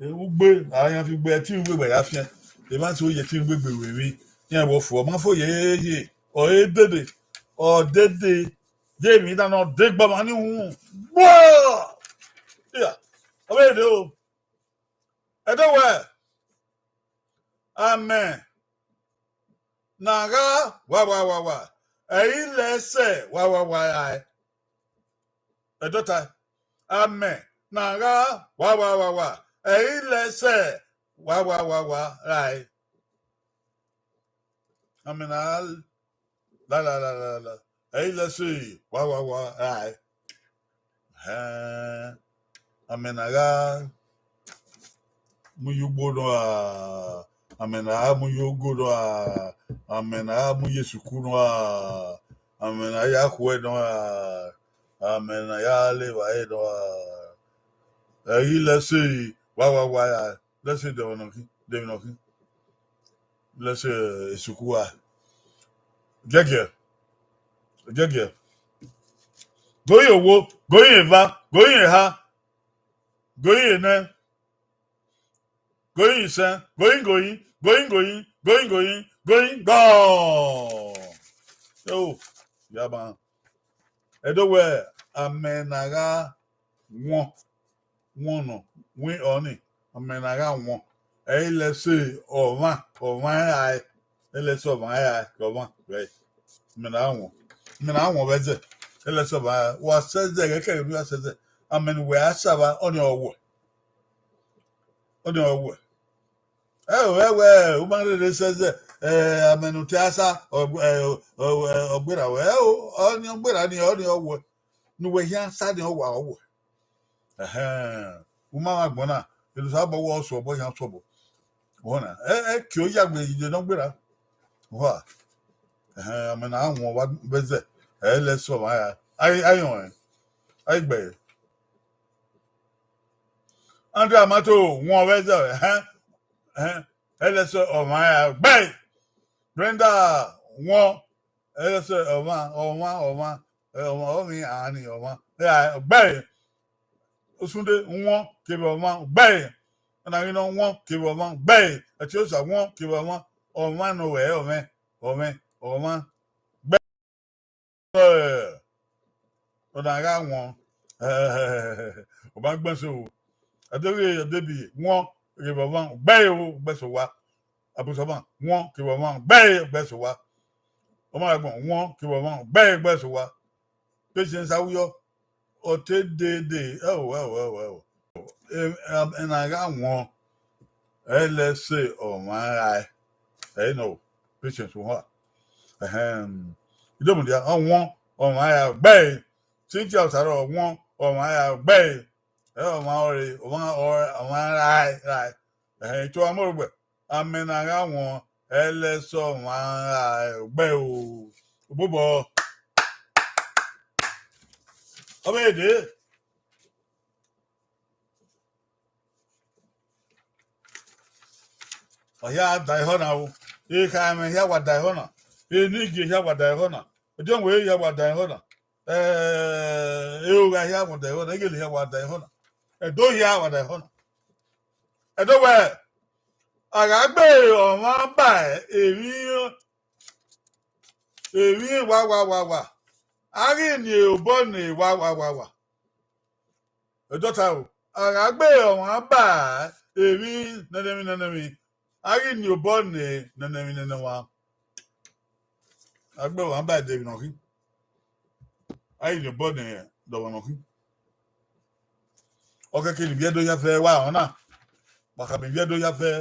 Ewu gbé àyàn fi gbé tí ń gbé gbẹ̀yà fiẹ́ èmi àti oyè tí ń gbé gbèwé mi ní ẹ̀wọ̀ fò ọmọ fòye yé ọ̀yẹ́ dèdè ọ̀dẹ́dẹ́ dé mi dáná ọ̀dẹ́ gbọ́mọ ní hùn gbọ́ọ̀ ọmọ èdè o ẹ̀dọ́wẹ̀ amen. Naga wa ẹ̀yin lẹ́sẹ̀ wa ai ẹ̀dọ́ta amen naga wa ẹ̀yin lẹ́sẹ̀ wa ai amen la ẹ̀yin lẹ́sẹ̀ wa ai amen naga mu yugbo no amena mu yogo no amena mu yesuku no amena ya kwe no amena ya le wa e no let's see wa let's see the let's see yesuku wa gege goyin owo goyin eva goyin ha goyin ne going son, going, go. So, yaba. Edowe amenaga one no, win on it. Amenaga one. Hey, let's say, my eye. Let's say, my eye. Go on, right. Mena one, where's it? Let's say, what says that? I can't do that. I mean, where I saw on your work. Well, woman says, Amenutiasa or Bira, well, on your Bira, on your work. No way, here, sad in wow. Woman, Bona, it was about walls or boy, I'm trouble. Bona, kill young, you don't Bira. What? I mean, I want what was it? Let's so I bet. Andre Amato, one weather, Elisa of my bay. Brenda, one, Elisa of one, me, Annie, or one, yeah, bay. Sunday, one, give a one, bay. And I know one, give a one, bay. I chose I won't give a one, or one away, or one, bay. But I got one. About Benso. Adebi one give a one bay best wa abusaban one give a one bay best wa omo one give a one bay best wa patience awuyo ote de oh and I got one let's say oh my no patience what you don't dia on one on my bay think you are one on my bay Oh, Maori, one right. To a more, I mean, I want so one bell, Bobo. Obey, I had Dihona. You can't hear what Dihona. You need to hear what Dihona. Don't wait, hear what Dihona. You hear what Dihona. You hear what Dihona. Don't hear what Dihona. I don't wear. I got bail on my bag. Èmi wá. Àárín ni òbọ̀ ni wá. Ẹ̀dọ́ta o. Àràgbé ọ̀wọ́n bá èmi nẹ́nẹ́mí. Àárín ni òbọ̀ ni nẹ́nẹ́mí wa. Àgbẹ̀ ọ̀wọ́n bá ẹ̀dẹ̀ ìnà kí. Àárín ni òbọ̀ ni dọ̀wọ̀nà kí. Ọkẹ́ kí ni bí ẹ̀dọ́ yá fẹ́ wá àwọn náà. Pàkàmì bí ẹ̀dọ́ yá fẹ́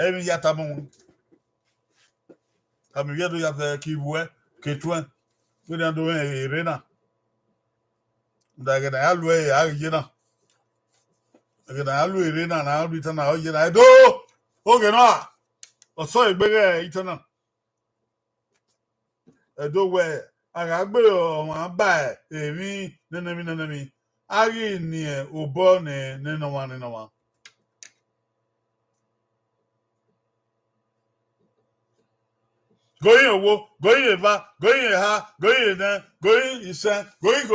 ẹ̀mí yàtà mọ́ wọn. Kàmì bí ẹ̀dọ́ yá fẹ́ kí wẹ́ kẹtùẹ́. Wọ́n ní àdó èrè náà. Ndàgẹ̀dà yà lù ẹ̀ àríyé náà. Ndàgẹ̀dà yà lù èrè náà náà lù ìtàn náà ọ̀yẹ́ náà. Ẹ̀dọ́ oge náà ọ̀sọ́ ìgbẹ́rẹ́ ìtàn náà. Ẹ̀dọ́ wẹ̀ àràgbé ọ̀wọ́n bá èmi nẹ́nẹ́mí. Àrí ni ẹ̀ òbọ̀ ni nínú wa. Going owo, going eva, going ha, going then, going isen, going,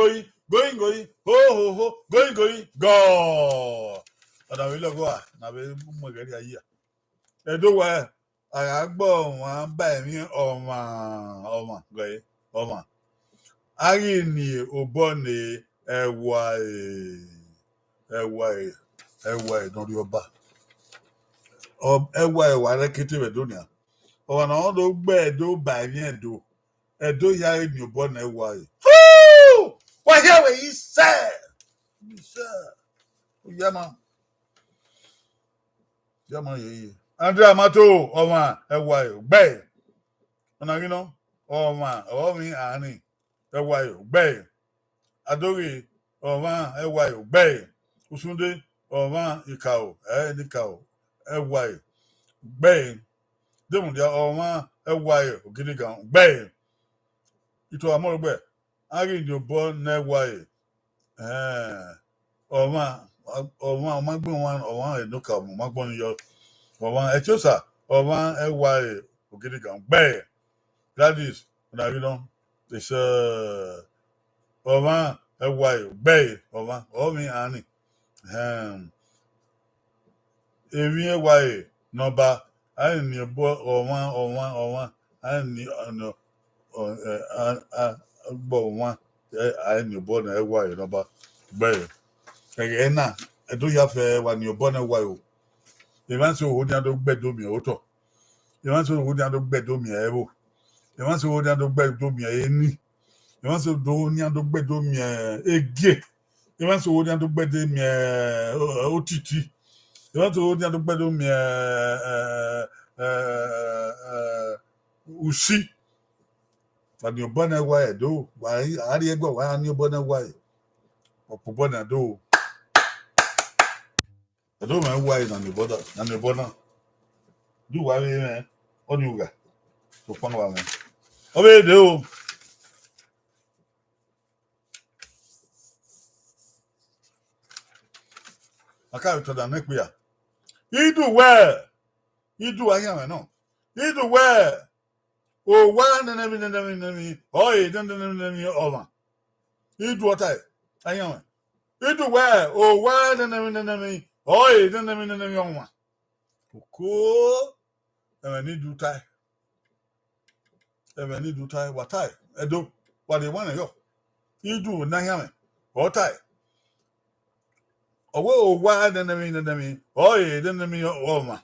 ho, going, go. Ọ̀dà mi lọ́gọ́ à, nàbẹ̀ mú ẹ̀gẹ́rì ayé à. Ẹ̀dọ́ wa àràgbọ̀ wọn bá ẹ̀mí ọmọ. Àrí ni òbọ̀ ni ẹwà ìdánrí ọba. Ẹwà rẹ́kẹ́tẹ́ rẹ̀ dóníà. Ọ̀nà ọ̀dọ̀ gbẹ́ ẹ̀dọ́ bàmí ẹ̀dọ́ ya ẹni ọ̀bọ náà wà yìí. Wọ́n yẹ wẹ̀ yìí sẹ́. Yàmà yìí. André Amato ọmọ ẹwà yìí gbẹ́. Ọ̀nà yìí náà ọmọ ọwọ́ mi àárín ẹwà yìí gbẹ́. Adóri ọmọ ẹwà yìí gbẹ́. Osunde ọmọ ìkàwọ̀ ẹ̀ẹ́dìkàwọ̀ ẹwà yìí gbẹ́. Demu dia ọma ẹwàyẹ ògidì gan gbẹ̀yẹ ìtò àmọ́rọ̀gbẹ̀ àrídìí ọ̀bọ n'ẹwàyẹ ọma gbẹ̀ wọn ọma ẹ̀dọ́kà ọma gbọ́n yọ ọma ẹ̀tíọ́sà ọma ẹwàyẹ ògidì gan gbẹ̀yẹ Gladys ọ̀nàrídọ́ ẹ̀ṣẹ̀ ọma ẹwàyẹ gbẹ̀yẹ ọma ọ̀mí àní èmi ẹwàyẹ nọba. I need one. I need one. I need born a while number. But again, I do have when you're born a while. The man who would not bedroom me auto. The man who would not bedroom me ever. The man who would not bedroom me any. The man who don't not bedroom me a gay. The man who would not bedroom me OTT. The man who would not bedroom me usi but your bonnet wire do why are you go why on your bonnet wire or bonnet do I don't know why on the border and the bonnet do why man on you got to fun one okay do I can't tell the neck we are you do well. You do I am no. You do where? Oh, one and every oh, you don't over. You do what I am. You do where? Oh, one and every oh, you don't one. Cool. And I need to tie. And I need to tie what tie. I do what they want to go. You do Nayame. Or tie. Oh, one and every oh, you don't over.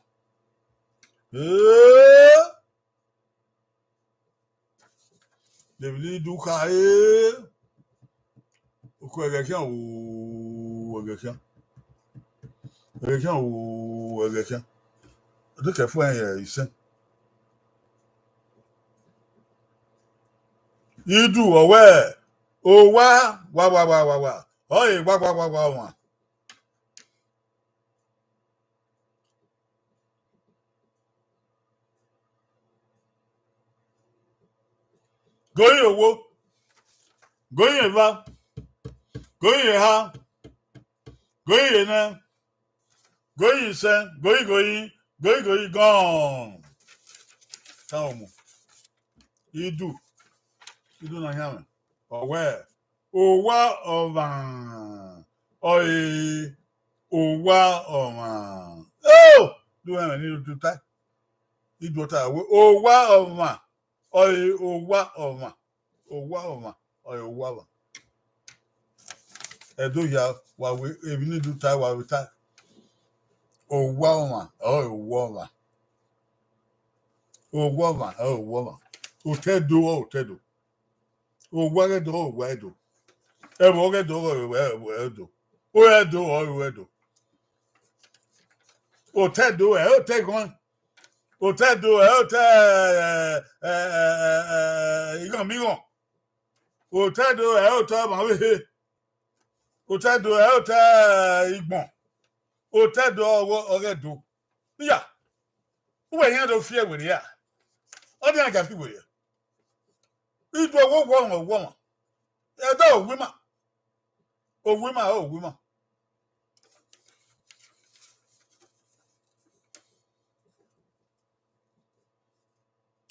Devili do cair o correction o agrection do que foi isso you do aware oh wa oi wa Going owo. Going eva. Going ha. Going na. Going sen. Going. Gone. Tell Idu na hame. Oghe. Owa ovan. Oi. Owa ovan. Oh! Do I need to tie? Ibota. Owa ovan. Oi. Owa ovan. Owa ovan. Oi. Owa ovan. Edo ya wa we if you need to tie wa we tie. Owa ovan. Oi. Owa ovan. Owa ovan. Oi. Owa ovan. Otedo. Owedo. Edo. Oedo. Otedo, otegon. Otedo, igon. Otedo, mawe. Otedo, igbon. Otedo, oredo. Yeah. Who are you to fear with ya? I think I can feel with you. It was a woman. Women. Women.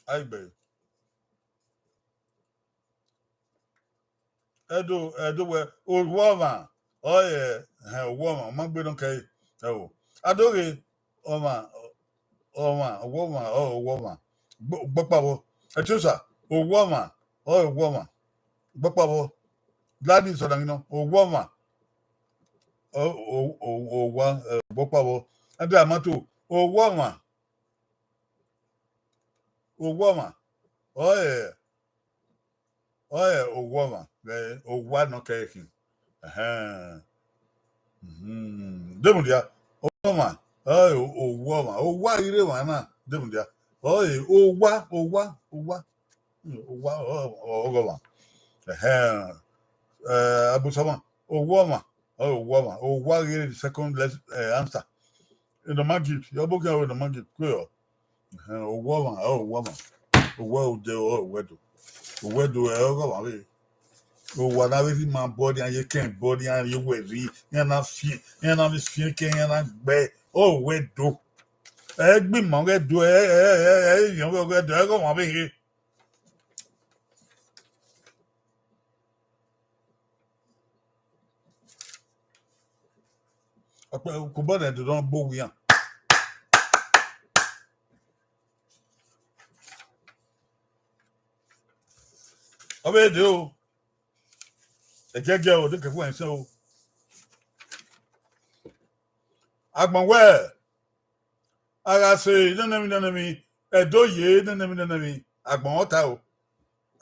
I bet. Edo, old woman. Oh, yeah, a woman. My bed okay. Oh, I do woman. Bokbabo. Etusa, a woman. Oh, woman. Bokbabo. Gladys, you know, a woman. One, Bokbabo. And the Amatu, a woman. Oh, yeah. A woman. Oh, one okay. Demundia, woman. Oh, woman. Oh, why you do one? Demundia. Oh, woman. Abusama. Oh, woman. Oh, why you the second answer? In the magic, you're booking with the magic. Oh, woman. Oh, where do I go? Oh, whatever my body and you can't body and you will read, and I feel, and I'm speaking, and I'm bad. Oh, where do? Be monga do you go on here. Kubana do not bow young. I do. A jagger look at one so. Agman where? I say, don't me. A do ye, don't me. Agman hotel.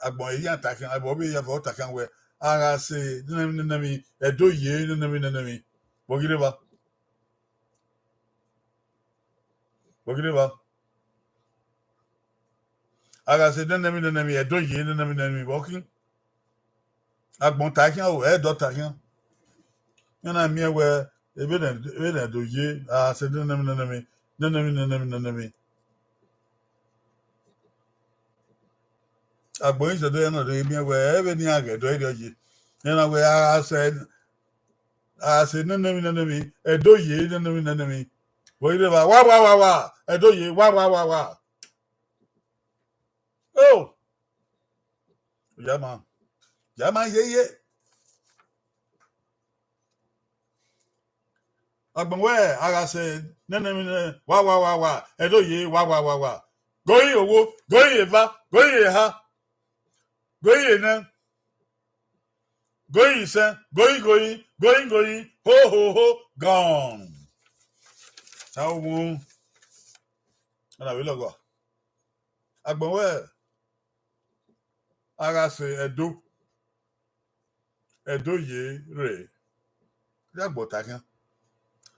Agban yan takan abobi ya vo takan we ara se nami edo ye nami bogireba ara se nami edo ye nami walking agbon takan o edo takan yana mi we ebe na do ye ara se nami agbon se do yana do mi we ebe ni agedo edo ye yana we ara se nami edo ye nami bogireba wa edo ye wa oh yeah man ye agbon we ara se nene wa edo ye wa goyi owo goyi eva goyi ha goyi na goyi sen goyi ho gone tawo ana we logo agbon we ara se edo ye re yagbo takan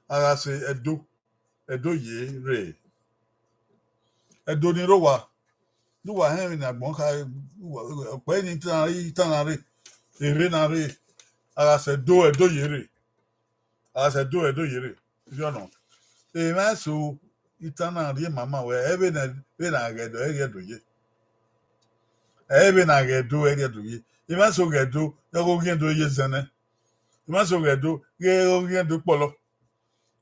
ara se edo ye re edo ni rowa duwa hen na gbon ka pe ni tan re ere na re ara se edo ye re ara se edo ye re you know e ma so Itan na re mama we ebe na gedo ye ebe na gedo ere do yi ima so gedo go gedo ye zene ima so gedo gedo polo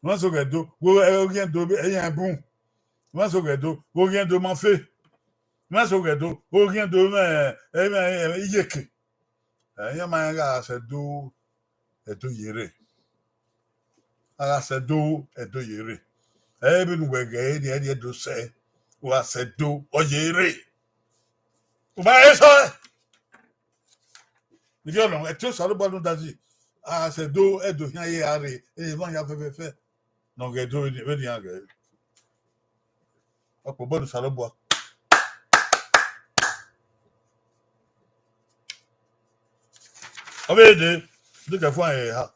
ima so gedo go gedo eyan bun ima so gedo go gedo manfe ima so gedo go gedo iyeke eyan ma ga se do edo yere aga se do edo yere ebe nu wege ere edo se wa se do oyere Uma eso Nigga no, e so lo bonu dazi. Ah, se do e do yan ye are. E man ya fe. No ge do ni we ni age. Opo bonu sa lo bo. Obede, do ke fun ye ha.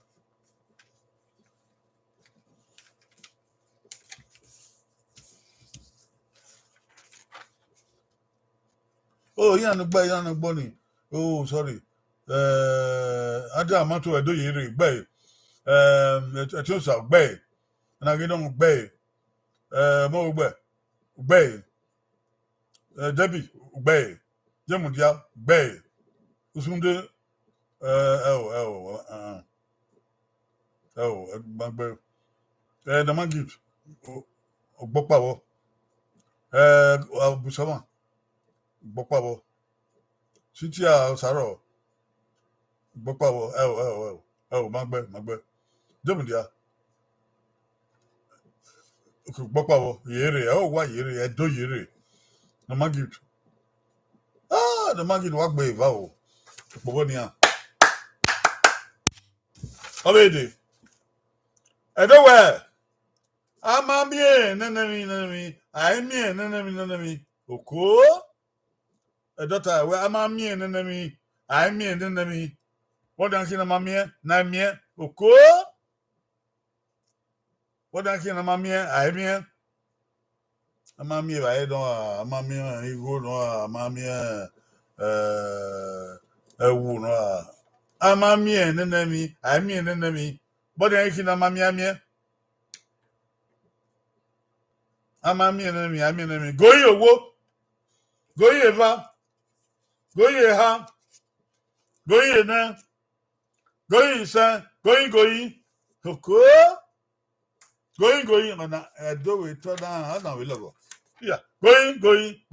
Oh, yan no gbo ni. Oh, sorry. Ada amato e do yiri gbe. E so sa gbe. Na ge don gbe. Mo gbe. Gbe. Debi gbe. Jemudia gbe. Usunde gbagbe the man gift ogbopawo abusama ogbopawo sitia osaro ogbopawo magbe demudia ogbopawo yere wa yere edo yere the man gift the man gift wa gbe va o gbogbo ni a obede edo we amamie nenemi aimie nenemi oko edota we amamie nenemi aimie nenemi wodan kina mamie na mie oko wodan kina mamie aimie amamie ba edon amamie igo no amamie ewu no amamie nenemi aimie nenemi wodan kina mamie amie amami enemi goyi owo goyi eva goyi ha goyi ene goyi ise goyi oko goyi mana edo we to da na we logo yeah goyi goyi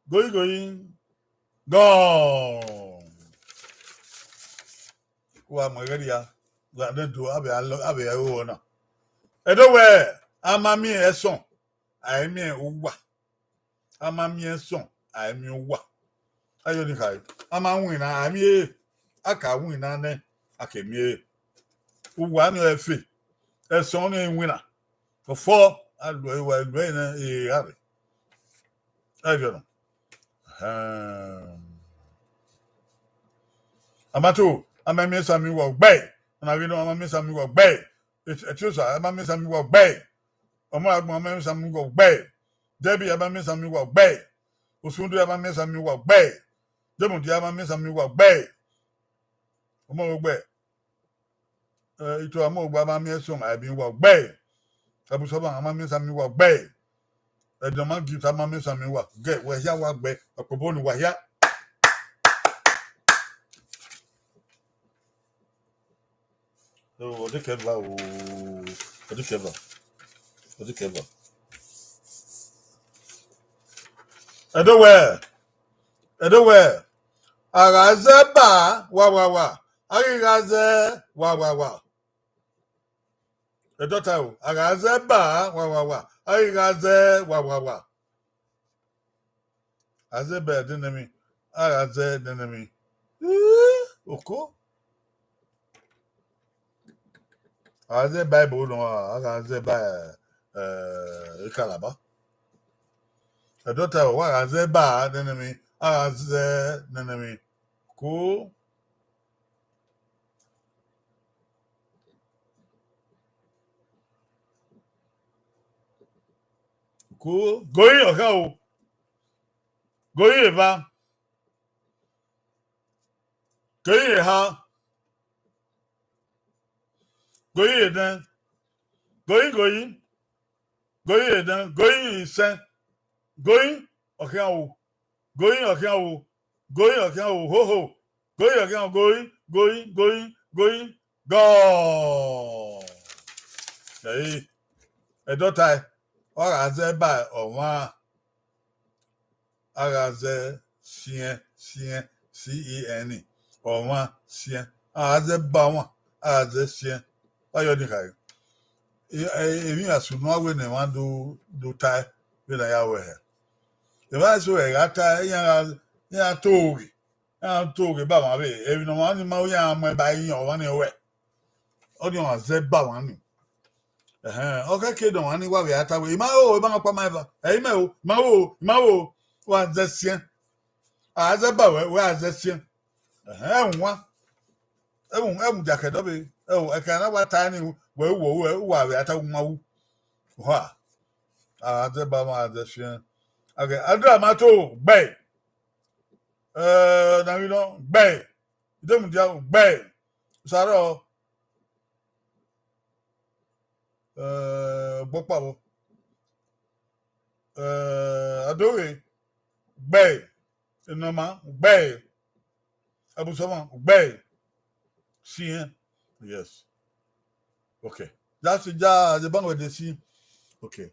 goyi gone wa magaria la do abe o na edo we amami eson aimi uwa amami eson aimi uwa ayo ni kai ama win na ami aka win na ne akemi uwa ni efe eson ni win na for alu ewa na are ayo no amato amami sami wo gbe na we no amami sami wo gbe etiosa amami sami wo gbe omo agbon amami sami wo gbe debi amami sami wo gbe osundu amami sami wo gbe demudi amami sami wo gbe omo wo gbe ito amo gba amami eson abi wo gbe abusoba amami sami wo gbe edoma gift amami sami wo ge we ya wa gbe opobo ni wa ya o de keva edowe agaze ba wa agaze wa edota o agaze ba wa agaze wa azebe denemi agaze denemi oko agaze bible no agaze ba ikalaba edota o agaze ba denemi agaze denemi ko goyi oka o goyi eva goyi ha goyi eden Going. Going then going is going okay oh going okay oh going okay oh ho ho going okay oh going go. Hey, a daughter or as a by or one as a CEN or one CEN as a bound as a CEN. Why you think even as you know when they want to do tie when I are the man so I tie ya togi about my way every no one ma ya my buying or one away only on zeba one okay kid on any way at away ma o ma pa my eh ma o what that sien as about where that sien one jacket of it oh I can't what tiny we at a ma wa as about my that okay, Adramato, bay. Now you know, bay. You don't bay. Saro, Bopavo, Adobe, bay. Inoma, bay. Abu Sama, bay. See, yes. Okay. That's the bang with the sea. Okay.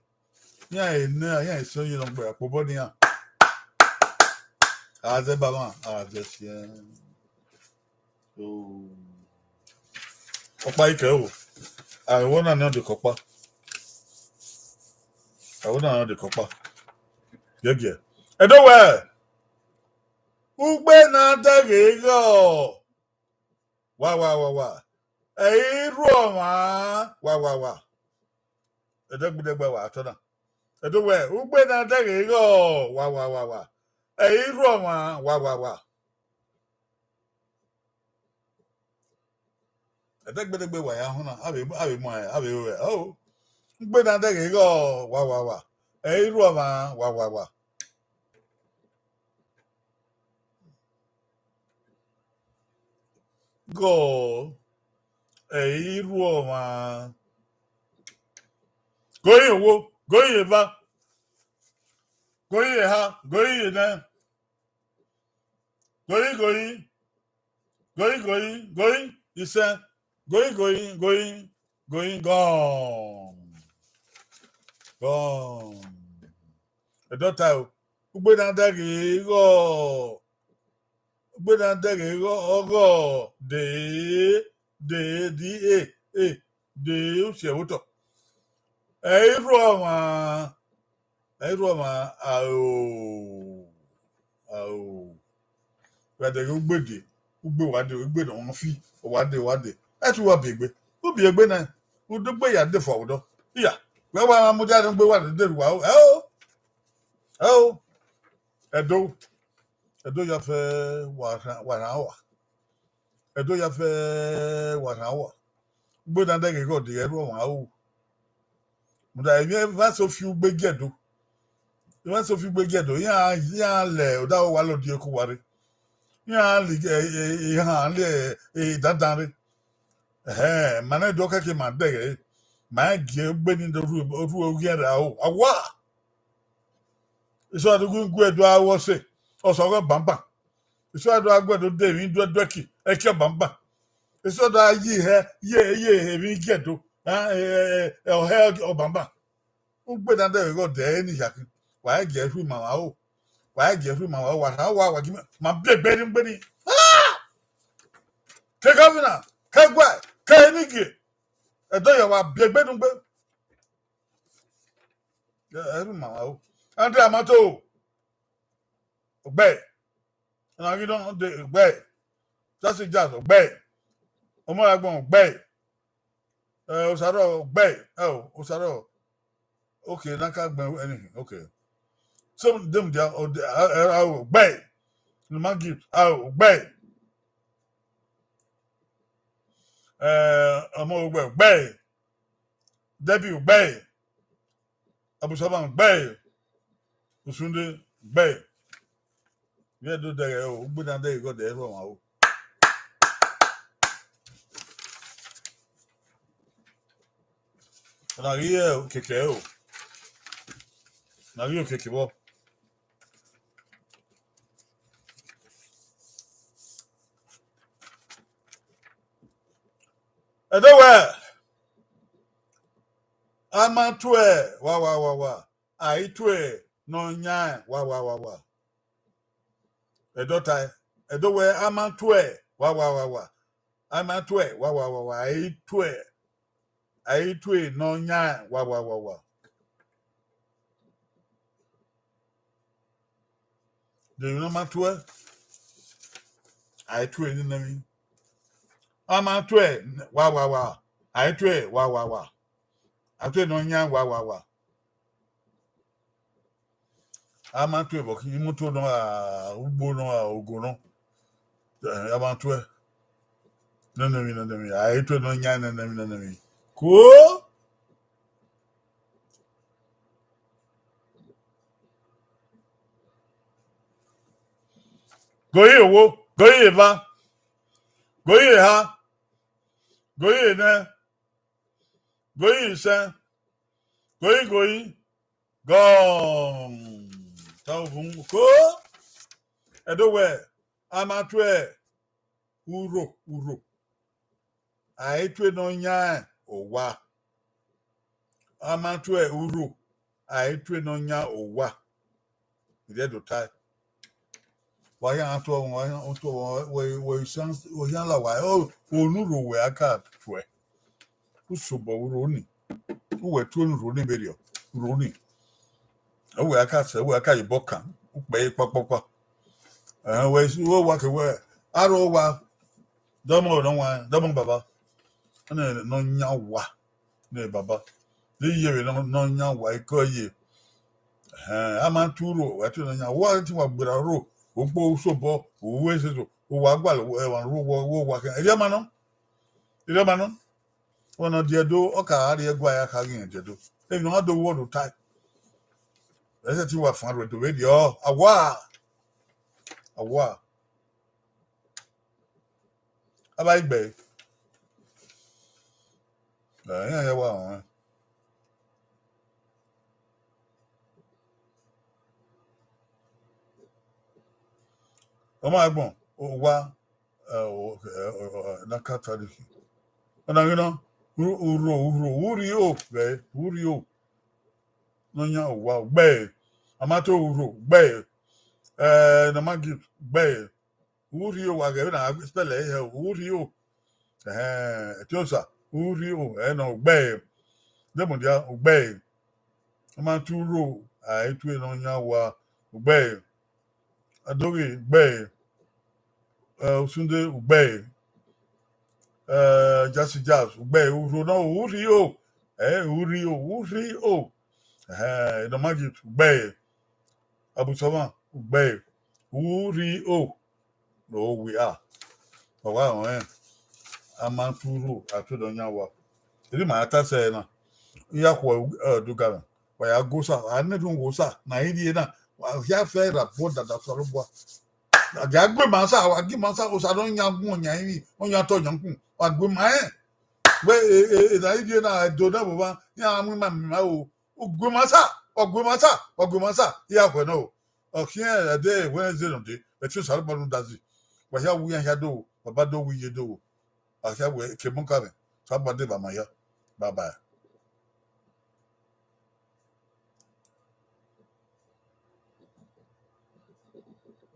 Yeah, so you don't bear. Pobonia. As a bama, just yeah. So, Opaiko. I want to know the copper. I want to know the copper. Yeah. I don't wear. Ugbe na dage go. Wa. Roma. Wa. Edegbe wa atona. I don't wear. Ugbe na dage go. Wa. Roma. Wa. Edegbe wa ya huna. Abi mo we. Oh. Ugbe na dage go. Wa. Roma. Wa. Go. Roma. Going wo. Going va. Going ha. Going then. Going. You say going, gone. I don't tell. Ugbe na dagi go. Go. De, uche wuto. Roma, au. Wade ugbe wade on fi wade etu wa begbe obi egbe na udogbe ya de for odo iya we wa mu ja gbe wade de wa edo ya fe wa na wa edo ya fe wa na wa ugbe na de go de eru wa o mu da emi va so fi ugbe gedo ya le o da wa lo di eku ware ya le dandan mana doka ke ma dege ma ge gbe ni do ru ogi ara o awa iso adugun gbedo awo se o so go bamba iso adu agbedo de mi do ki e ke bamba iso da ye mi gedo o he o bamba o gbe dan de go de ni yakin wa ge fu ma wa o wa ge fu ma wa gi ma be ni ke governor ke gwa ke ni ge edo ya wa be gbe dun gbe eru ma wa o andre amato ogbe na you don de ogbe just jazz ogbe omo agbon ogbe osaro ogbe osaro okay na ka gbe anything okay some of them they are ogbe no man give ogbe omo ogbe debi ogbe abusaba ogbe usunde ogbe we do there o gbe na there go there won o Na rie keke o. Na rie keke bo. Edowe. Amatwe wa. Aitwe no nya wa. Edotai. Edowe amatwe wa. Amatwe wa. Aitwe no nya wa. Do you know matwe? Aitwe ni nami. Amatwe wa. Aitwe wa. Aitwe no nya wa. Amatwe bo ki muto no a ugbo no a ogono. Amatwe. Nami. Aitwe no nya nami. Ko? Goye wo, goye va. Goye ha. Goye ne. Goye sen. Goye. Gone. Tavun ko. Edowe. Amatwe. Uro. Aitwe no nya owa. Amatwe uro. Aitwe no nya owa. Ide do tai. Waya ato we sans o yan la wa o onuro we aka twe. Usobo uro ni. Uwe tu onuro ni berio. Uro ni. We aka se we aka iboka. Upe papapa. We wa ke we aro wa domo no wa domo baba. Na no nya wa. Ne baba. Ni ye no nya wa ikoye. Amaturo we tu no nya wa ti wa gbera ro. Ogbo usobo owe seso o wa gba ewan ro wo wa kan ide ma no wona de do o ka ari egwa ya ka gin de do e no do wo do tai e se ti wa fan ro do we di o awa aba igbe ya wa o ma gbon o wa na ka tradition ona you know uri o no nya o wa gbe amato uro gbe na magi gbe uri o wa ge na spell e uri o tiosa uri o no gbe demo dia gbe amato uro aitu no nya wa gbe adoge gbe Sunday ugbe jazz ugbe uro no uri o no magic ugbe abusoma ugbe uri o no we are wa amanturu atodo nyawa iri ma ata se na ya kwa dugara wa ya gosa anedu gosa na iri na ya fe rapport da sorobwa agbe ma sa wa gi ma sa o sa don yan gun yan iri on yan to yan kun agbe ma we na iri na do na baba ya mu ma o ogbe ma sa ya kwa no o kien de Wednesday no de betu sa ba no dazi wa ya wu yan ya do baba do wi ye do a ya we ke mun ka be sa ba de ba ma ya bye bye